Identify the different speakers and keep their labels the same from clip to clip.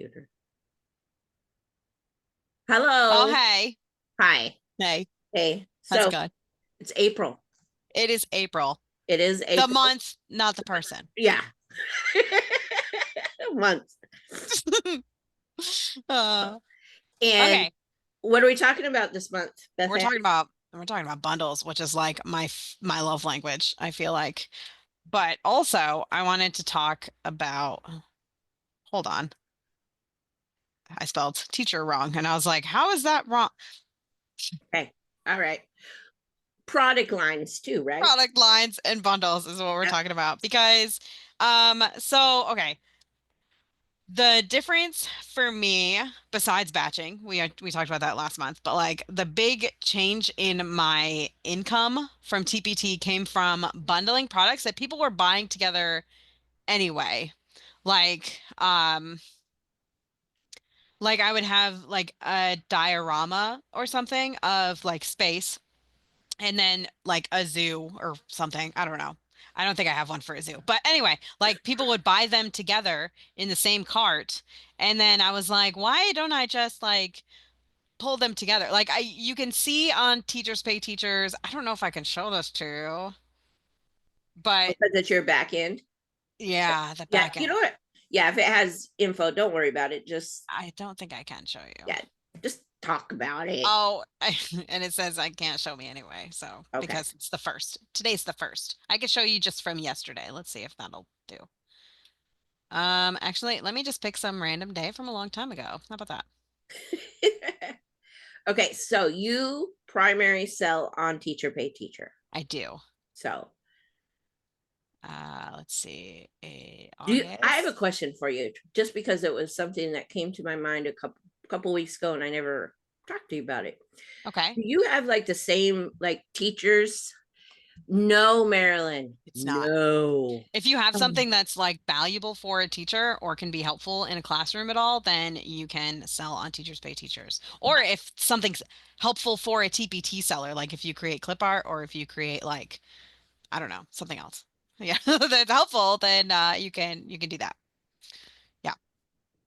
Speaker 1: computer. Hello.
Speaker 2: Oh, hey.
Speaker 1: Hi.
Speaker 2: Hey,
Speaker 1: Hey.
Speaker 2: how's it
Speaker 1: So
Speaker 2: going?
Speaker 1: it's April.
Speaker 2: It is April.
Speaker 1: It is
Speaker 2: The
Speaker 1: April.
Speaker 2: month, not the person.
Speaker 1: Yeah. Month.
Speaker 2: Uh,
Speaker 1: And
Speaker 2: okay.
Speaker 1: what are we talking about this month, Beth
Speaker 2: We're
Speaker 1: Ann?
Speaker 2: talking about bundles, which is like my love language, I feel like. But also, I wanted to talk about, hold on. I spelled teacher wrong and I was like, how is that wrong?
Speaker 1: Okay. All right. Product lines too, right?
Speaker 2: Product lines and bundles is what we're
Speaker 1: Yep.
Speaker 2: talking about because so okay. The difference for me, besides batching, we talked about that last month, but like the big change in my income from TPT came from bundling products that people were buying together anyway. Like, like I would have like a diorama or something of like space and then like a zoo or something. I don't know. I don't think I have one for a zoo. But anyway, like people would buy them together in the same cart. And then I was like, why don't I just like pull them together? Like you can see on Teachers Pay Teachers. I don't know if I can show this to you, but
Speaker 1: Because it's your back end.
Speaker 2: yeah, the
Speaker 1: Yeah.
Speaker 2: back
Speaker 1: You know
Speaker 2: end.
Speaker 1: what? Yeah. If it has info, don't worry about it. Just,
Speaker 2: I don't think I can show you.
Speaker 1: yeah, just talk about it.
Speaker 2: Oh, and it says I can't show me anyway. So
Speaker 1: Okay.
Speaker 2: because it's the first. Today's the first. I could show you just from yesterday. Let's see if that'll do. Actually, let me just pick some random day from a long time ago. How about that?
Speaker 1: Okay. So you primary sell on teacher pay teacher.
Speaker 2: I do.
Speaker 1: So
Speaker 2: Let's see.
Speaker 1: I have a
Speaker 2: August.
Speaker 1: question for you, just because it was something that came to my mind a couple weeks ago, and I never talked to you about it.
Speaker 2: Okay.
Speaker 1: Do you have like the same like teachers? No, Marilyn.
Speaker 2: It's not.
Speaker 1: No.
Speaker 2: If you have
Speaker 1: Um,
Speaker 2: something that's like valuable for a teacher or can be helpful in a classroom at all, then you can sell on Teachers Pay Teachers. Or if something's helpful for a TPT seller, like if you create clip art or if you create like, I don't know, something else. Yeah, that's helpful, then you can do that. Yeah.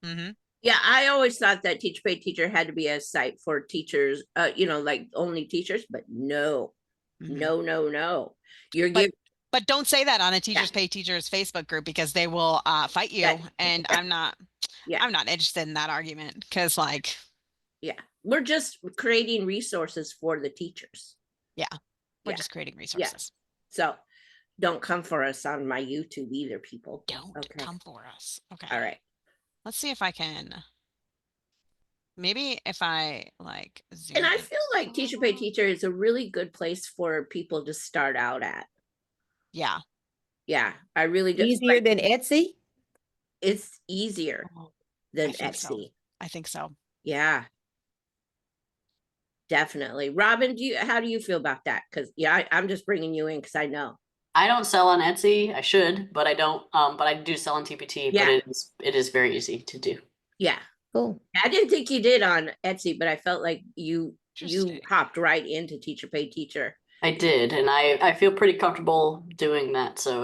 Speaker 2: Mm-hmm.
Speaker 1: yeah, I always thought that teacher pay teacher had to be a site for teachers, like only teachers, but no,
Speaker 2: Mm-hmm.
Speaker 1: no, no, no. You're
Speaker 2: But
Speaker 1: giving,
Speaker 2: but don't say that on a
Speaker 1: yeah,
Speaker 2: Teachers Pay Teachers Facebook group because they will fight
Speaker 1: yeah,
Speaker 2: you, and
Speaker 1: yeah, yeah,
Speaker 2: I'm not interested in that argument because like
Speaker 1: yeah. We're just creating resources for the teachers.
Speaker 2: yeah, we're
Speaker 1: Yeah,
Speaker 2: just creating
Speaker 1: yeah.
Speaker 2: resources.
Speaker 1: So don't come for us on my YouTube either, people.
Speaker 2: Don't
Speaker 1: Okay.
Speaker 2: come for us.
Speaker 1: All
Speaker 2: Okay.
Speaker 1: right.
Speaker 2: Let's see if I can maybe if I like
Speaker 1: And
Speaker 2: zoom
Speaker 1: I
Speaker 2: in.
Speaker 1: feel like teacher pay teacher is a really good place for people to start out at.
Speaker 2: Yeah.
Speaker 1: Yeah, I really just
Speaker 3: Easier
Speaker 1: like
Speaker 3: than Etsy?
Speaker 1: it's easier
Speaker 2: Oh, I
Speaker 1: than
Speaker 2: think so.
Speaker 1: Etsy.
Speaker 2: I think so.
Speaker 1: Yeah, definitely. Robin, how do you feel about that? Because yeah, I'm just bringing you in because I know.
Speaker 4: I don't sell on Etsy. I should, but I don't. But I do sell on TPT. But
Speaker 1: Yeah,
Speaker 4: it is very easy to do.
Speaker 1: yeah.
Speaker 3: Cool.
Speaker 1: I didn't think you did on Etsy, but I felt like you
Speaker 2: Interesting.
Speaker 1: hopped right into teacher pay teacher.
Speaker 4: I did, and I feel pretty comfortable doing that. So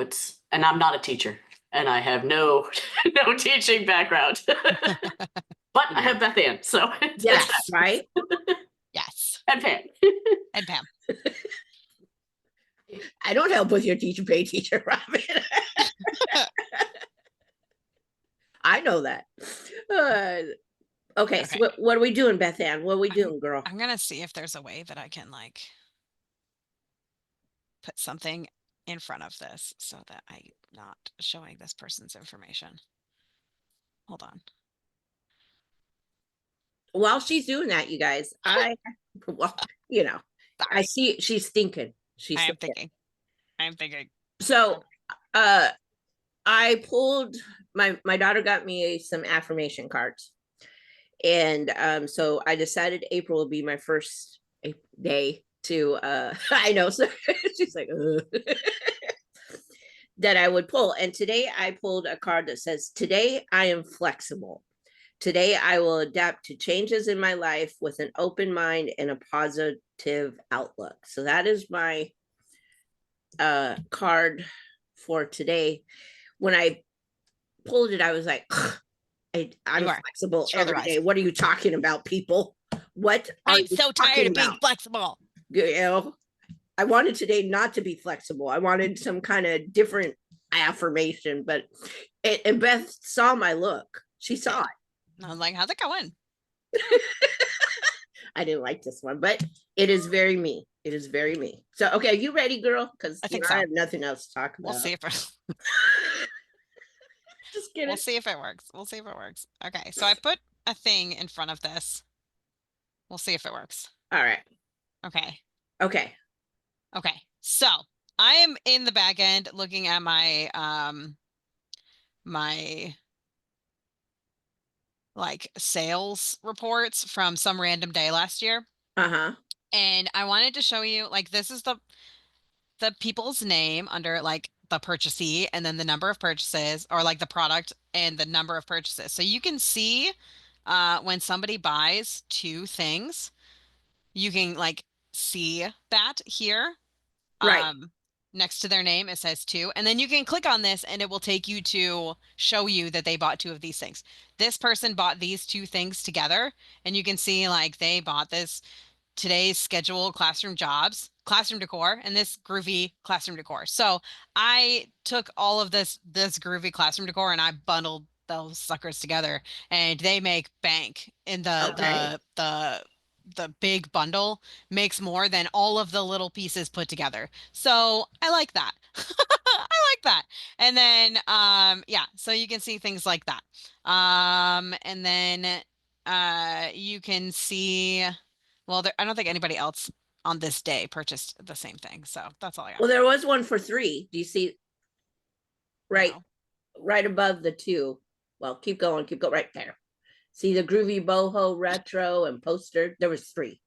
Speaker 4: and I'm not a teacher, and I have no no teaching background, but I
Speaker 1: Yeah.
Speaker 4: have Beth Ann, so it's that.
Speaker 2: Yes.
Speaker 1: Right?
Speaker 2: Yes.
Speaker 4: And Pam.
Speaker 2: And Pam.
Speaker 1: I don't help with your teacher pay teacher, Robin. I know that. Uh, okay, so
Speaker 2: Okay.
Speaker 1: what are we doing, Beth Ann? What are we
Speaker 2: I'm
Speaker 1: doing, girl?
Speaker 2: I'm gonna see if there's a way that I can like put something in front of this so that I'm not showing this person's information. Hold on.
Speaker 1: While she's doing that, you guys, well, you know, I
Speaker 2: Sorry.
Speaker 1: see she's thinking.
Speaker 2: I
Speaker 1: She's
Speaker 2: am
Speaker 1: thinking.
Speaker 2: thinking. I am thinking.
Speaker 1: So, uh, I pulled my daughter got me some affirmation cards, and so I decided April will be my first day to I know, so she's like that I would pull, and today I pulled a card that says, "Today I am flexible. Today I will adapt to changes in my life with an open mind and a positive outlook." So that is my card for today. When I pulled it, I was like, I'm
Speaker 2: You are.
Speaker 1: flexible
Speaker 2: Show the
Speaker 1: every
Speaker 2: rise.
Speaker 1: day. What are you talking about, people? What are
Speaker 2: I'm
Speaker 1: you
Speaker 2: so tired
Speaker 1: talking
Speaker 2: of being
Speaker 1: about?
Speaker 2: flexible.
Speaker 1: You know, I wanted today not to be flexible. I wanted some kind of different affirmation, but and Beth saw my look. She
Speaker 2: Yeah.
Speaker 1: saw it.
Speaker 2: I was like, how's it going?
Speaker 1: I didn't like this one, but it is very me. It is very me. So, okay, are you ready, girl? Because
Speaker 2: I think
Speaker 1: I
Speaker 2: so.
Speaker 1: have nothing else to talk
Speaker 2: We'll
Speaker 1: about.
Speaker 2: see if it,
Speaker 1: Just
Speaker 2: we'll
Speaker 1: kidding.
Speaker 2: see if it works. We'll see if it works. Okay, so I put a thing in front of this. We'll see if it works.
Speaker 1: All right.
Speaker 2: Okay.
Speaker 1: Okay.
Speaker 2: Okay. So I am in the back end looking at my like sales reports from some random day last year.
Speaker 1: Uh huh.
Speaker 2: And I wanted to show you like this is the people's name under like the purchasee and then the number of purchases or like the product and the number of purchases. So you can see when somebody buys two things, you can like see that here.
Speaker 1: Right.
Speaker 2: Um, Next to their name, it says two. And then you can click on this and it will take you to show you that they bought two of these things. This person bought these two things together, and you can see like they bought this today's scheduled classroom jobs, classroom decor, and this groovy classroom decor. So I took all of this groovy classroom decor and I bundled those suckers together, and they make bank in
Speaker 1: Okay.
Speaker 2: the big bundle makes more than all of the little pieces put together. So I like that. I like that. And then yeah, so you can see things like that. And then you can see well, I don't think anybody else on this day purchased the same thing. So that's all I got.
Speaker 1: Well, there was one for three. Do you see right
Speaker 2: No.
Speaker 1: right above the two? Well, keep going right there. See the groovy boho retro and poster? There was three.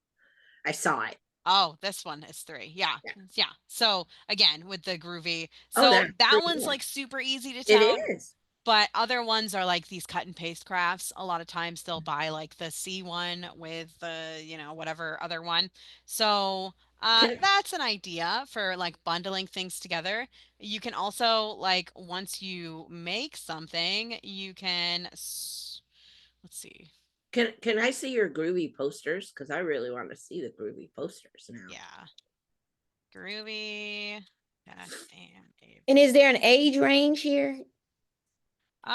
Speaker 1: I saw it.
Speaker 2: Oh, this one is three. Yeah.
Speaker 1: Yeah.
Speaker 2: Yeah. So again, with the groovy.
Speaker 1: Oh,
Speaker 2: So
Speaker 1: that's
Speaker 2: that
Speaker 1: three
Speaker 2: one's
Speaker 1: more.
Speaker 2: like super easy to
Speaker 1: It
Speaker 2: tell.
Speaker 1: is.
Speaker 2: But other ones are like these cut and paste crafts. A lot of times they'll buy like the C one with the, whatever other one. So
Speaker 1: Can
Speaker 2: that's an idea for like bundling things together. You can also like once you make something, you can let's see.
Speaker 1: can I see your groovy posters? Because I really want to see the groovy posters now.
Speaker 2: Yeah. Groovy. Beth and Abe.
Speaker 3: And is there an age range here?
Speaker 2: Um,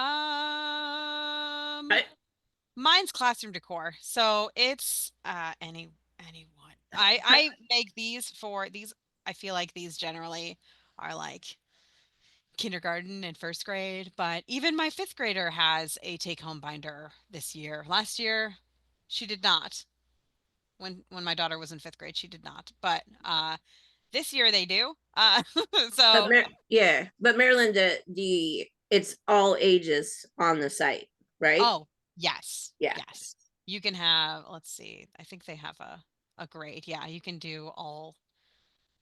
Speaker 1: I,
Speaker 2: Mine's classroom decor, so it's anyone. I make these for these. I feel like these generally are like kindergarten and first grade, but even my fifth grader has a take-home binder this year. Last year, she did not. When my daughter was in fifth grade, she did not. But this year they do.
Speaker 1: but
Speaker 2: So
Speaker 1: yeah, but Maryland, the it's all ages on the site, right?
Speaker 2: oh yes,
Speaker 1: Yeah.
Speaker 2: yes. You can have. Let's see. I think they have a grade. Yeah, you can do all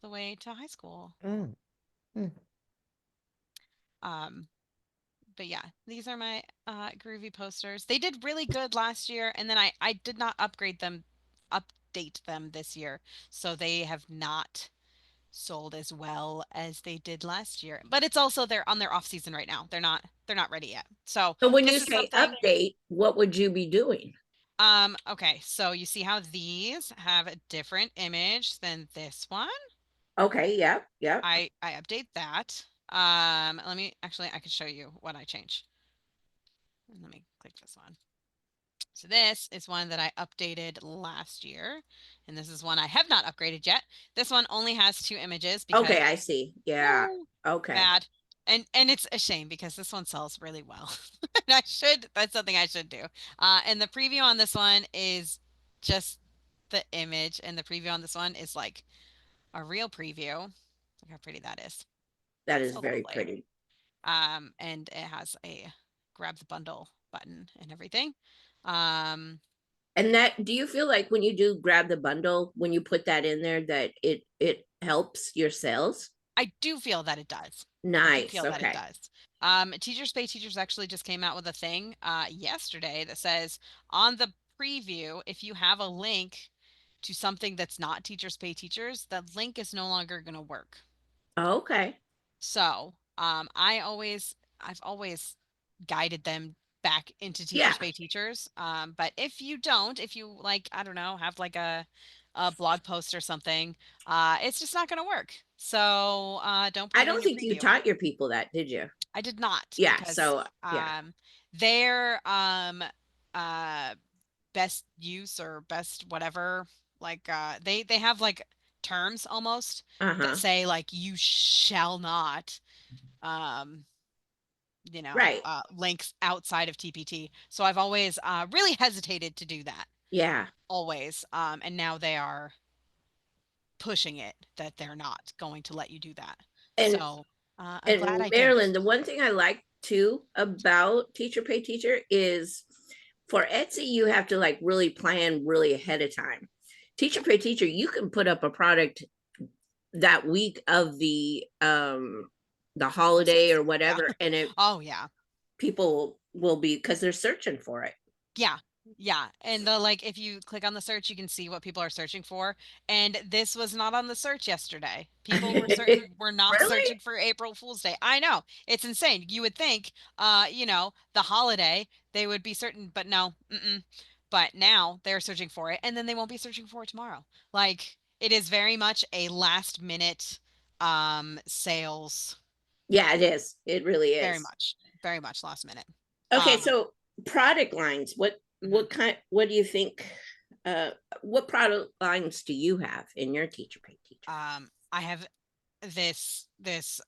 Speaker 2: the way to high school.
Speaker 3: Mm. Mm.
Speaker 2: Um, but yeah, these are my groovy posters. They did really good last year, and then I did not update them this year, so they have not sold as well as they did last year. But it's also they're on their off season right now. They're not ready yet. So
Speaker 1: So when you
Speaker 2: this is
Speaker 1: say
Speaker 2: something.
Speaker 1: update, what would you be doing?
Speaker 2: Okay, so you see how these have a different image than this one?
Speaker 1: Okay, yeah, yeah.
Speaker 2: I update that. Let me actually I can show you what I change. Let me click this one. So this is one that I updated last year, and this is one I have not upgraded yet. This one only has two images because
Speaker 1: Okay, I see. Yeah.
Speaker 2: oh,
Speaker 1: Okay.
Speaker 2: bad. And it's a shame because this one sells really well. And that's something I should do. And the preview on this one is just the image, and the preview on this one is like a real preview. Look how pretty that is.
Speaker 1: That is
Speaker 2: So
Speaker 1: very
Speaker 2: lovely.
Speaker 1: pretty.
Speaker 2: And it has a grab the bundle button and everything. Um,
Speaker 1: And that, do you feel like when you do grab the bundle, when you put that in there, that it helps your sales?
Speaker 2: I do feel that it does. I do
Speaker 1: Nice.
Speaker 2: feel that it
Speaker 1: Okay.
Speaker 2: does. Teachers Pay Teachers actually just came out with a thing yesterday that says on the preview, if you have a link to something that's not Teachers Pay Teachers, the link is no longer going to work.
Speaker 1: Okay.
Speaker 2: So I've always guided them back into
Speaker 1: Yeah.
Speaker 2: Teachers Pay Teachers. But if you don't, if you like, I don't know, have like a blog post or something, it's just not going to work. So don't put
Speaker 1: I
Speaker 2: it in
Speaker 1: don't
Speaker 2: your
Speaker 1: think you
Speaker 2: preview.
Speaker 1: taught your people that, did you?
Speaker 2: I did not,
Speaker 1: Yeah.
Speaker 2: because
Speaker 1: So yeah.
Speaker 2: their uh best use or best whatever, like they have like terms almost that
Speaker 1: Uh-huh.
Speaker 2: say like you shall not um
Speaker 1: Right.
Speaker 2: links outside of TPT. So I've always really hesitated to do that,
Speaker 1: Yeah.
Speaker 2: always. And now they are pushing it that they're not going to let you do that.
Speaker 1: And
Speaker 2: So I'm glad
Speaker 1: and
Speaker 2: I didn't.
Speaker 1: Marilyn, the one thing I like too about Teacher Pay Teacher is for Etsy, you have to like really plan really ahead of time. Teacher Pay Teacher, you can put up a product that week of the holiday or whatever,
Speaker 2: Yeah.
Speaker 1: and it
Speaker 2: Oh yeah.
Speaker 1: people will be because they're searching for it.
Speaker 2: Yeah. Yeah. And the like if you click on the search, you can see what people are searching for. And this was not on the search yesterday. People were not
Speaker 1: Really?
Speaker 2: searching for April Fool's Day. I know. It's insane. You would think the holiday, they would be certain, but no. Mm-mm. But now they're searching for it, and then they won't be searching for it tomorrow. Like it is very much a last minute sales.
Speaker 1: Yeah, it is. It really
Speaker 2: Very
Speaker 1: is.
Speaker 2: much. Very much last minute.
Speaker 1: Okay,
Speaker 2: Um
Speaker 1: so product lines.
Speaker 2: mhm.
Speaker 1: What do you think? What product lines do you have in your Teacher Pay
Speaker 2: I have this
Speaker 1: Teacher?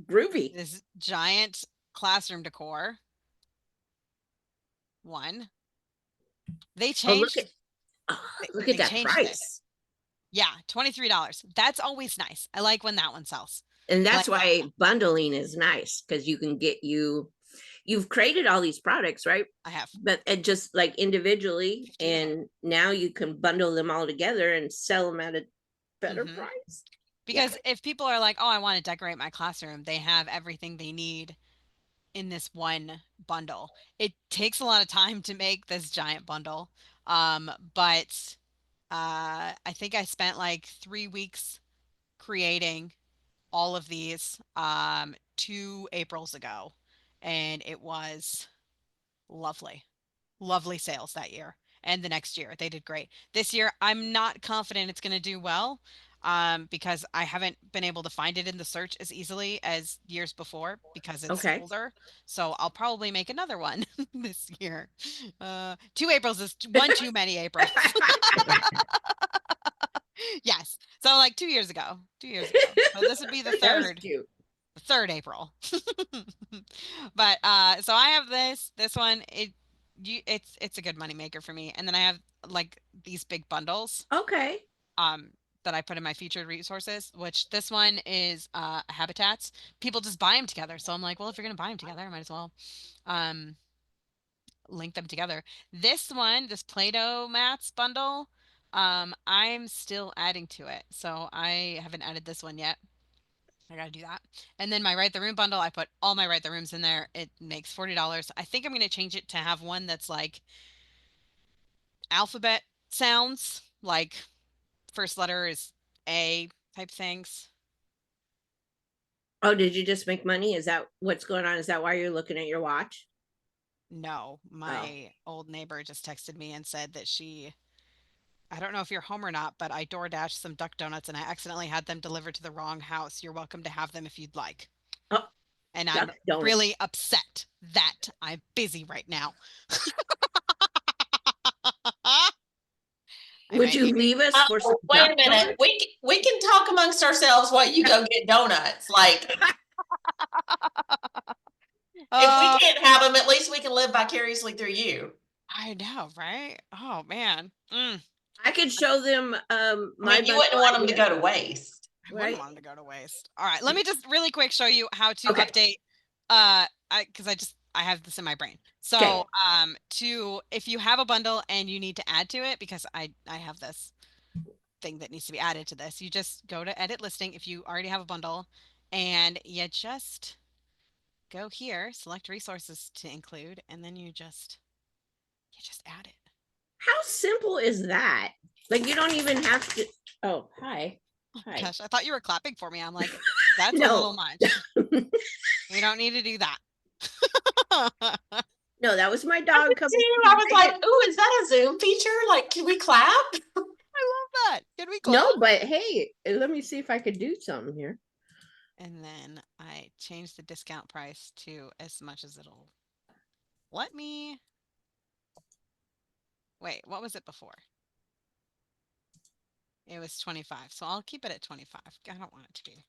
Speaker 1: Groovy.
Speaker 2: this giant classroom decor one. They
Speaker 1: Oh,
Speaker 2: changed
Speaker 1: look
Speaker 2: they
Speaker 1: at that
Speaker 2: changed this.
Speaker 1: price.
Speaker 2: Yeah, $23. That's always nice. I like when that one sells.
Speaker 1: And that's
Speaker 2: Like
Speaker 1: why bundling is nice because you've created all these products, right?
Speaker 2: I have
Speaker 1: But and just like individually,
Speaker 2: 15 of them.
Speaker 1: and now you can bundle them all together and sell them at a better
Speaker 2: Hmm.
Speaker 1: price. Yeah.
Speaker 2: Because if people are like, "Oh, I want to decorate my classroom," they have everything they need in this one bundle. It takes a lot of time to make this giant bundle. But I think I spent like 3 weeks creating all of these 2 Aprils ago, and it was lovely. Lovely sales that year. And the next year, they did great. This year, I'm not confident it's going to do well because I haven't been able to find it in the search as easily as years before because it's
Speaker 1: Okay.
Speaker 2: older. So I'll probably make another one this year. 2 Aprils is one too many Aprils. Yes. So like 2 years ago. 2 years ago. So this would be the
Speaker 1: That was
Speaker 2: third
Speaker 1: cute.
Speaker 2: the third April. But so I have this one. It's a good money maker for me. And then I have like these big bundles
Speaker 1: Okay.
Speaker 2: um that I put in my featured resources, which this one is habitats. People just buy them together. So I'm like, well, if you're gonna buy them together, I might as well um link them together. This one, this Play-Doh mats bundle, I'm still adding to it. So I haven't added this one yet. I gotta do that. And then my Write the Room bundle, I put all my Write the Rooms in there. It makes $40. I think I'm gonna change it to have one that's like alphabet sounds, like first letter is A type things.
Speaker 1: Oh, did you just make money? Is that what's going on? Is that why you're looking at your watch?
Speaker 2: No,
Speaker 1: Oh.
Speaker 2: my old neighbor just texted me and said that I don't know if you're home or not, but I door dashed some duck donuts and I accidentally had them delivered to the wrong house. You're welcome to have them if you'd like.
Speaker 1: Oh,
Speaker 2: And I'm
Speaker 1: duck donuts.
Speaker 2: really upset that I'm busy right now. I
Speaker 1: Would
Speaker 2: might
Speaker 1: you
Speaker 2: need
Speaker 1: leave us for some
Speaker 5: Wait
Speaker 1: duck
Speaker 5: a minute.
Speaker 1: donuts?
Speaker 5: We can talk amongst ourselves while you go get donuts. Like if we
Speaker 2: Oh,
Speaker 5: can't have them, at least we can live vicariously through you.
Speaker 2: I know, right? Oh man.
Speaker 1: I could show them
Speaker 5: I
Speaker 1: my
Speaker 5: mean, you
Speaker 1: bundle
Speaker 5: wouldn't want them to
Speaker 1: idea,
Speaker 5: go to waste.
Speaker 2: I wouldn't
Speaker 1: right?
Speaker 2: want them to go to waste. All right, let me just really quick show you how to
Speaker 1: Okay.
Speaker 2: update because I have this in my brain.
Speaker 1: Okay.
Speaker 2: So to if you have a bundle and you need to add to it, because I have this thing that needs to be added to this, you just go to edit listing if you already have a bundle and you just go here, select resources to include, and then you just add it.
Speaker 1: How simple is that? Like you don't even have to. Oh, hi. Hi.
Speaker 2: Gosh, I thought you were clapping for me. I'm like, that's a
Speaker 1: No.
Speaker 2: little much. We don't need to do that.
Speaker 1: No, that was my dog coming.
Speaker 5: I was like, "Ooh, is that a Zoom feature? Like, can we clap?"
Speaker 2: I love that. Can we clap?
Speaker 1: No, but hey, let me see if I could do something here.
Speaker 2: And then I changed the discount price to as much as it'll let me. Wait, what was it before? It was 25. So I'll keep it at 25. I don't want it to be.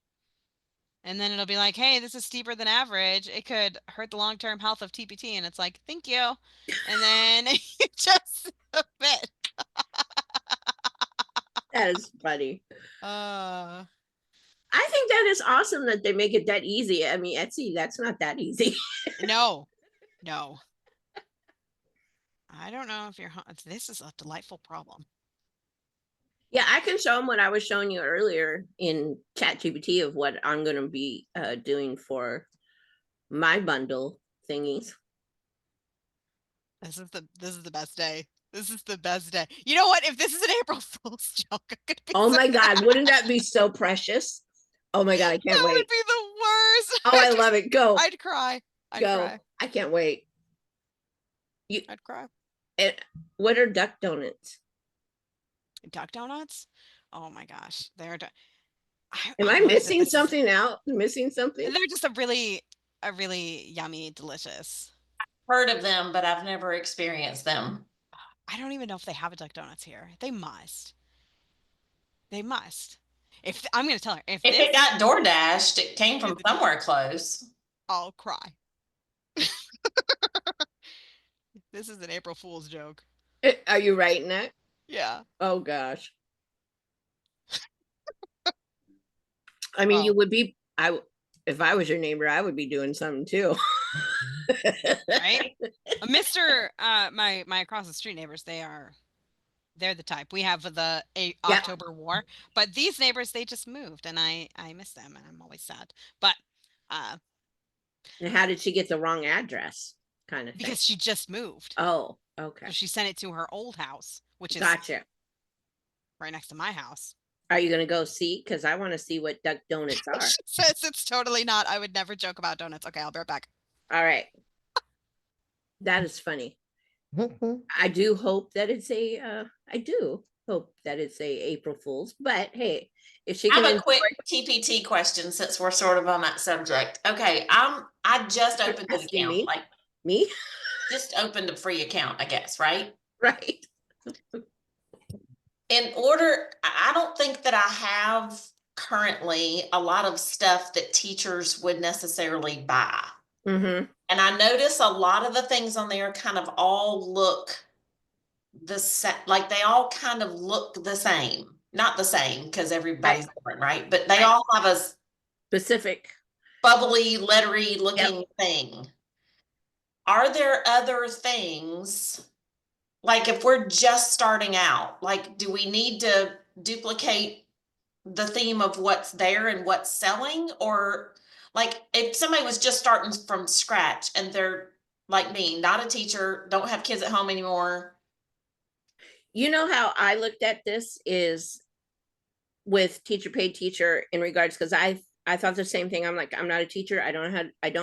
Speaker 2: And then it'll be like, hey, this is steeper than average. It could hurt the long-term health of TPT. And it's like, thank you. And then you just a bit.
Speaker 1: That is funny.
Speaker 2: Uh,
Speaker 1: I think that is awesome that they make it that easy. I mean, Etsy, that's not that easy.
Speaker 2: no. I don't know if you're. This is a delightful problem.
Speaker 1: Yeah, I can show them what I was showing you earlier in ChatGPT of what I'm going to be doing for my bundle thingies.
Speaker 2: This is the best day. This is the best day. You know what? If this is an April Fool's joke, I'm gonna be
Speaker 1: Oh
Speaker 2: so
Speaker 1: my God,
Speaker 2: mad.
Speaker 1: wouldn't that be so precious? Oh my God, I can't
Speaker 2: That
Speaker 1: wait.
Speaker 2: would be the worst.
Speaker 1: Oh, I love it. Go.
Speaker 2: I'd cry. I'd
Speaker 1: Go.
Speaker 2: cry.
Speaker 1: I can't wait.
Speaker 2: I'd cry.
Speaker 1: What are duck donuts?
Speaker 2: Duck donuts? Oh my gosh.
Speaker 1: Am I missing something out? Missing something?
Speaker 2: They're just a really yummy, delicious.
Speaker 5: Heard of them, but I've never experienced them.
Speaker 2: I don't even know if they have a duck donuts here. They must. They must. If I'm gonna tell her, if
Speaker 5: it got door dashed, it came from somewhere close.
Speaker 2: I'll cry. This is an April Fool's joke.
Speaker 1: Are you writing that?
Speaker 2: Yeah.
Speaker 1: Oh gosh. I mean, you would be. If I was your neighbor, I would be doing something too.
Speaker 2: Right? Mr. My across the street neighbors, they're the type. We have the October war, but these neighbors, they just moved, and I miss them, and I'm always sad. But
Speaker 1: and how did she get the wrong address? Kind of thing.
Speaker 2: Because she just moved.
Speaker 1: Oh, okay.
Speaker 2: So she sent it to her old house, which is
Speaker 1: gotcha.
Speaker 2: Right next to my house.
Speaker 1: Are you gonna go see? Because I want to see what duck donuts are.
Speaker 2: She says it's totally not. I would never joke about donuts. Okay, I'll be right back.
Speaker 1: All right. That is funny. I do hope that it's a April Fool's, but hey, if she
Speaker 5: I
Speaker 1: can
Speaker 5: have a quick TPT question since we're sort of on that subject. Okay, I just opened an account.
Speaker 1: Me?
Speaker 5: Like
Speaker 1: me?
Speaker 5: Just opened a free account, I guess, right?
Speaker 1: Right.
Speaker 5: I don't think that I have currently a lot of stuff that teachers would necessarily buy.
Speaker 1: Mm-hmm.
Speaker 5: And I notice a lot of the things on there kind of all look the same, like they all kind of look the same. Not the same because everybody's different, right? But they all have a
Speaker 1: specific
Speaker 5: bubbly, lettery looking thing. Are there other things, like if we're just starting out, like do we need to duplicate the theme of what's there and what's selling? Or like if somebody was just starting from scratch and they're like me, not a teacher, don't have kids at home anymore.
Speaker 1: You know how I looked at this is with teacher paid teacher in regards, because I thought the same thing. I'm like, I'm not a teacher. I don't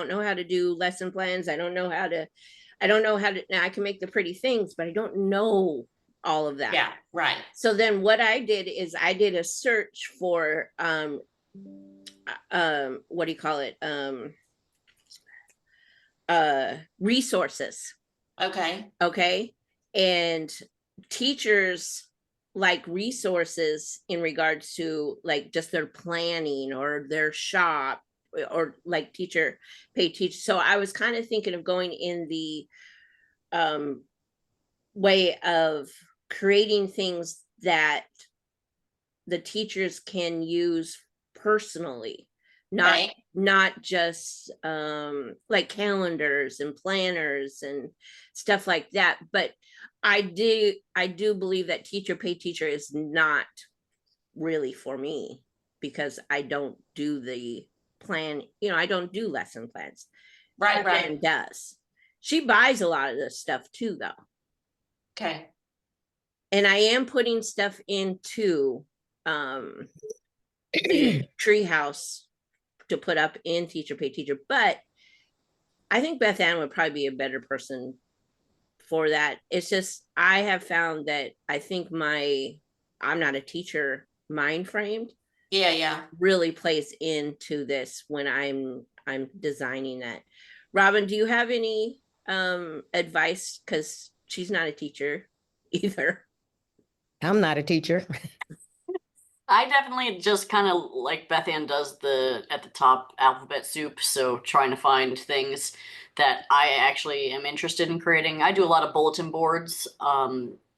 Speaker 1: know how to do lesson plans. I don't know how to now I can make the pretty things, but I don't know all of that.
Speaker 5: Yeah, right.
Speaker 1: So then what I did is I did a search for what do you call it? Resources. Okay. And teachers like resources in regards to like just their planning or their shop or like teacher pay teach. So I was kind of thinking of going in the way of creating things that the teachers can use personally, not just like calendars and planners and stuff like that. But I do believe that teacher pay teacher is not really for me because I don't do the plan. I don't do lesson plans.
Speaker 5: Right.
Speaker 1: And does. She buys a lot of this stuff too, though.
Speaker 5: Okay.
Speaker 1: And I am putting stuff into the treehouse to put up in teacher pay teacher, but I think Beth Ann would probably be a better person for that. It's just I have found that I think I'm not a teacher mind framed
Speaker 5: Yeah.
Speaker 1: really plays into this when I'm designing that. Robin, do you have any advice? Because she's not a teacher either.
Speaker 3: I'm not a teacher.
Speaker 4: I definitely just kind of like Beth Ann does the at the top alphabet soup. So trying to find things that I actually am interested in creating. I do a lot of bulletin boards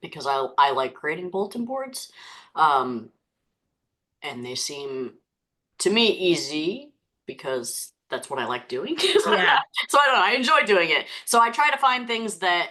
Speaker 4: because I like creating bulletin boards. Um, and they seem to me easy because that's what I like doing.
Speaker 1: Yeah.
Speaker 4: So I don't know, I enjoy doing it. So I try to find things that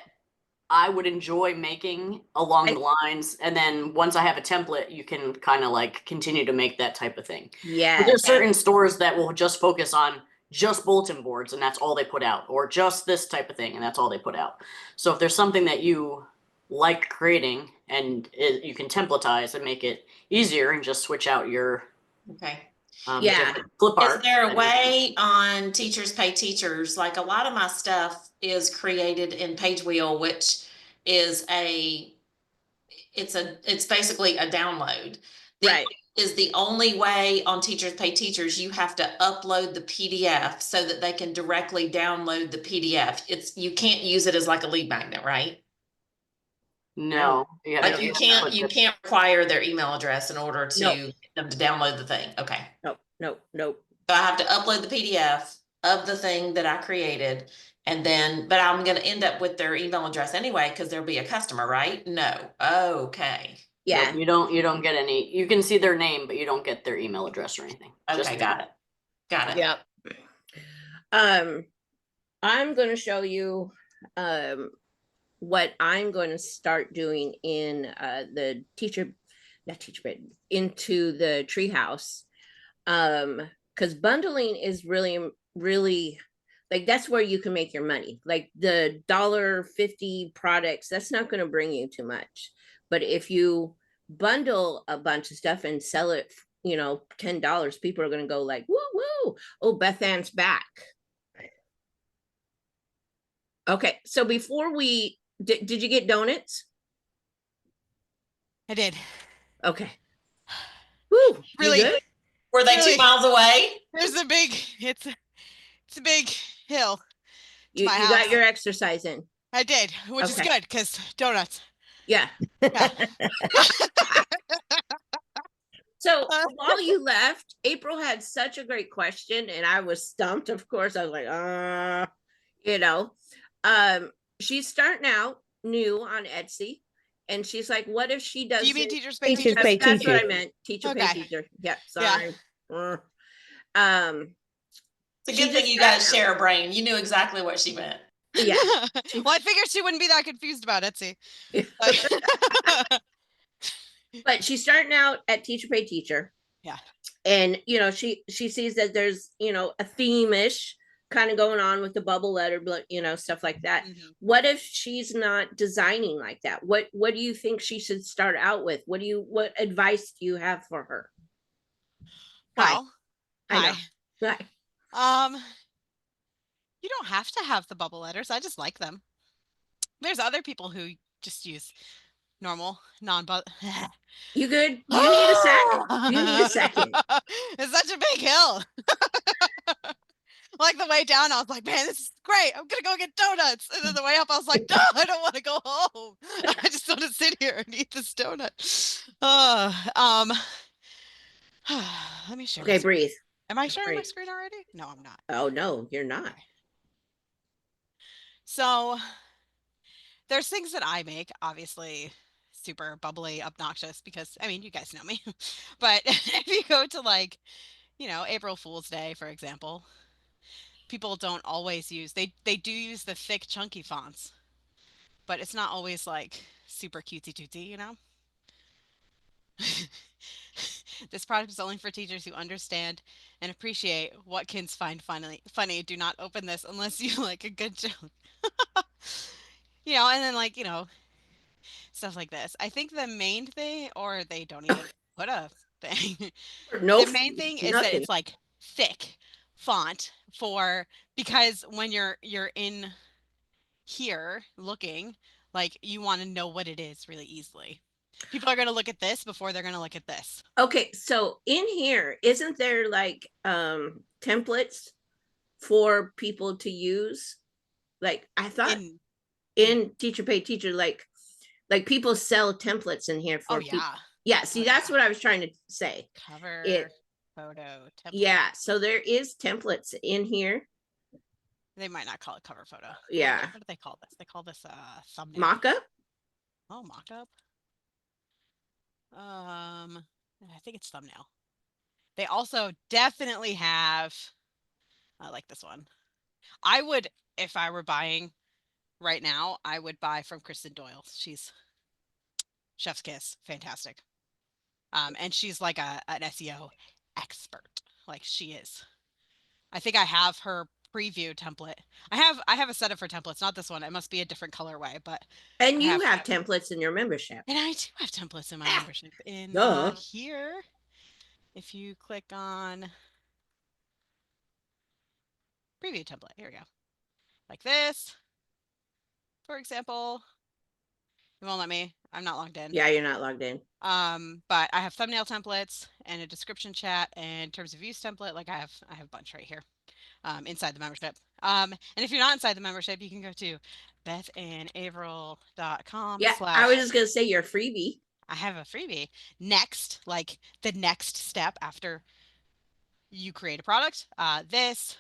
Speaker 4: I would enjoy making along the lines, and then once I have a template, you can kind of like continue to make that type of thing. But
Speaker 1: Yes.
Speaker 4: there's certain stores that will just focus on just bulletin boards and that's all they put out, or just this type of thing and that's all they put out. So if there's something that you like creating and you can templatize and make it easier and just switch out your
Speaker 5: Okay.
Speaker 1: Yeah.
Speaker 4: different flip art.
Speaker 5: Is there a way on Teachers Pay Teachers? Like a lot of my stuff is created in Page Wheel, which is it's basically a download.
Speaker 1: Right.
Speaker 5: Is the only way on Teachers Pay Teachers, you have to upload the PDF so that they can directly download the PDF. You can't use it as like a lead magnet, right?
Speaker 4: No, yeah,
Speaker 5: Like you can't require their email address in order to
Speaker 1: No.
Speaker 5: get them to download the thing. Okay.
Speaker 1: No.
Speaker 5: So I have to upload the PDF of the thing that I created but I'm going to end up with their email address anyway, because there'll be a customer, right? No. Okay.
Speaker 1: Yeah.
Speaker 4: Nope, you don't get any. You can see their name, but you don't get their email address or anything.
Speaker 5: Okay. Got it.
Speaker 1: Yeah. I'm going to show you what I'm going to start doing in the into the treehouse. Because bundling is really like that's where you can make your money. Like the $1.50 products, that's not going to bring you too much. But if you bundle a bunch of stuff and sell it, $10, people are going to go like, woo woo. Oh, Beth Ann's back. Okay, so before we did you get donuts?
Speaker 2: I did.
Speaker 1: Okay. Woo,
Speaker 2: Really?
Speaker 1: you good?
Speaker 5: Were they
Speaker 2: Really?
Speaker 5: 2 miles away?
Speaker 2: There's it's a big hill to
Speaker 1: You
Speaker 2: my
Speaker 1: got
Speaker 2: house.
Speaker 1: your exercise in.
Speaker 2: I did, which is
Speaker 1: Okay.
Speaker 2: good because donuts.
Speaker 1: Yeah.
Speaker 2: Yeah.
Speaker 1: So while you left, April had such a great question, and I was stumped. Of course, I was like, she's starting out new on Etsy, and she's like, "What if she does?"
Speaker 2: Do you mean Teachers Pay
Speaker 3: Teachers
Speaker 2: Teachers?
Speaker 3: Pay
Speaker 1: That's what I
Speaker 3: Teachers.
Speaker 1: meant. Teacher pay
Speaker 2: Okay.
Speaker 1: teacher. Yep.
Speaker 2: Yeah.
Speaker 1: Sorry.
Speaker 5: It's a
Speaker 1: She
Speaker 5: good thing
Speaker 1: just
Speaker 5: you
Speaker 1: got-
Speaker 5: guys share a brain. You knew exactly what she meant.
Speaker 1: Yeah.
Speaker 2: Well, I figured she wouldn't be that confused about Etsy. But
Speaker 1: But she's starting out at Teacher Pay Teacher.
Speaker 2: yeah.
Speaker 1: And she sees that there's a theme-ish kind of going on with the bubble letter, stuff like that.
Speaker 2: Mhm.
Speaker 1: What if she's not designing like that? What do you think she should start out with? What advice do you have for her?
Speaker 2: Well,
Speaker 1: I know.
Speaker 2: hi.
Speaker 1: Hi.
Speaker 2: You don't have to have the bubble letters. I just like them. There's other people who just use normal non-bubble.
Speaker 1: You good? Do you need a sec? Do you need a second?
Speaker 2: It's such a big hill. Like the way down, I was like, man, this is great. I'm gonna go get donuts. And then the way up, I was like, no, I don't want to go home. I just want to sit here and eat this donut. Let me share.
Speaker 1: Okay, breathe.
Speaker 2: Am I sharing my
Speaker 1: breathe.
Speaker 2: screen already? No, I'm not.
Speaker 1: Oh no, you're not.
Speaker 2: So there's things that I make, obviously super bubbly, obnoxious, because I mean, you guys know me. But if you go to April Fool's Day, for example, people don't always use they do use the thick chunky fonts, but it's not always like super cutesy tootsy, This product is only for teachers who understand and appreciate what kids find funny. Do not open this unless you like a good joke. And then stuff like this. I think the main thing, or they don't even put a thing.
Speaker 1: No,
Speaker 2: The main thing is that
Speaker 1: nothing.
Speaker 2: it's like thick font for, because when you're in here looking, like you want to know what it is really easily. People are going to look at this before they're going to look at this.
Speaker 1: Okay, so in here, isn't there like templates for people to use? Like I thought in Teacher Pay Teacher, like people sell templates in here for
Speaker 2: oh yeah.
Speaker 1: Yeah, see, that's what I was trying to say.
Speaker 2: Cover photo template.
Speaker 1: Yeah, so there is templates in here.
Speaker 2: They might not call it cover photo.
Speaker 1: Yeah.
Speaker 2: What do they call this? They call this thumbnail.
Speaker 1: Mock-up?
Speaker 2: Oh, mock-up. I think it's thumbnail. They also definitely have, I like this one. I would, if I were buying right now, I would buy from Kristen Doyle. She's chef's kiss, fantastic. And she's like an SEO expert, like she is. I think I have her preview template. I have a set of her templates, not this one. It must be a different colorway, but
Speaker 1: And you have templates in your membership.
Speaker 2: and I do have templates in my membership. In here, if you click on preview template, here we go. Like this, for example. It won't let me. I'm not logged in.
Speaker 1: Yeah, you're not logged in.
Speaker 2: But I have thumbnail templates and a description chat and terms of use template. Like I have a bunch right here. Inside the membership. And if you're not inside the membership, you can go to bethandaverill.com.
Speaker 1: Yeah, I was just gonna say your freebie.
Speaker 2: I have a freebie. Next, like the next step after you create a product, this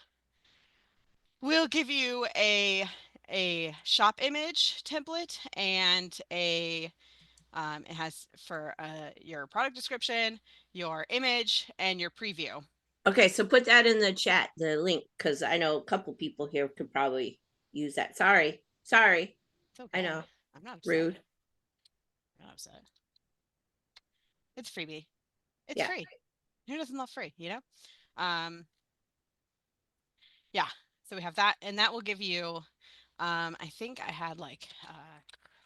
Speaker 2: will give you a shop image template and a it has for your product description, your image, and your preview.
Speaker 1: Okay, so put that in the chat, the link, because I know a couple people here could probably use that. Sorry.
Speaker 2: It's okay.
Speaker 1: I know.
Speaker 2: I'm not upset.
Speaker 1: Rude.
Speaker 2: I'm not upset. It's freebie. It's free. Who doesn't love free, you know? Yeah. So we have that, and that will give you, I think I had like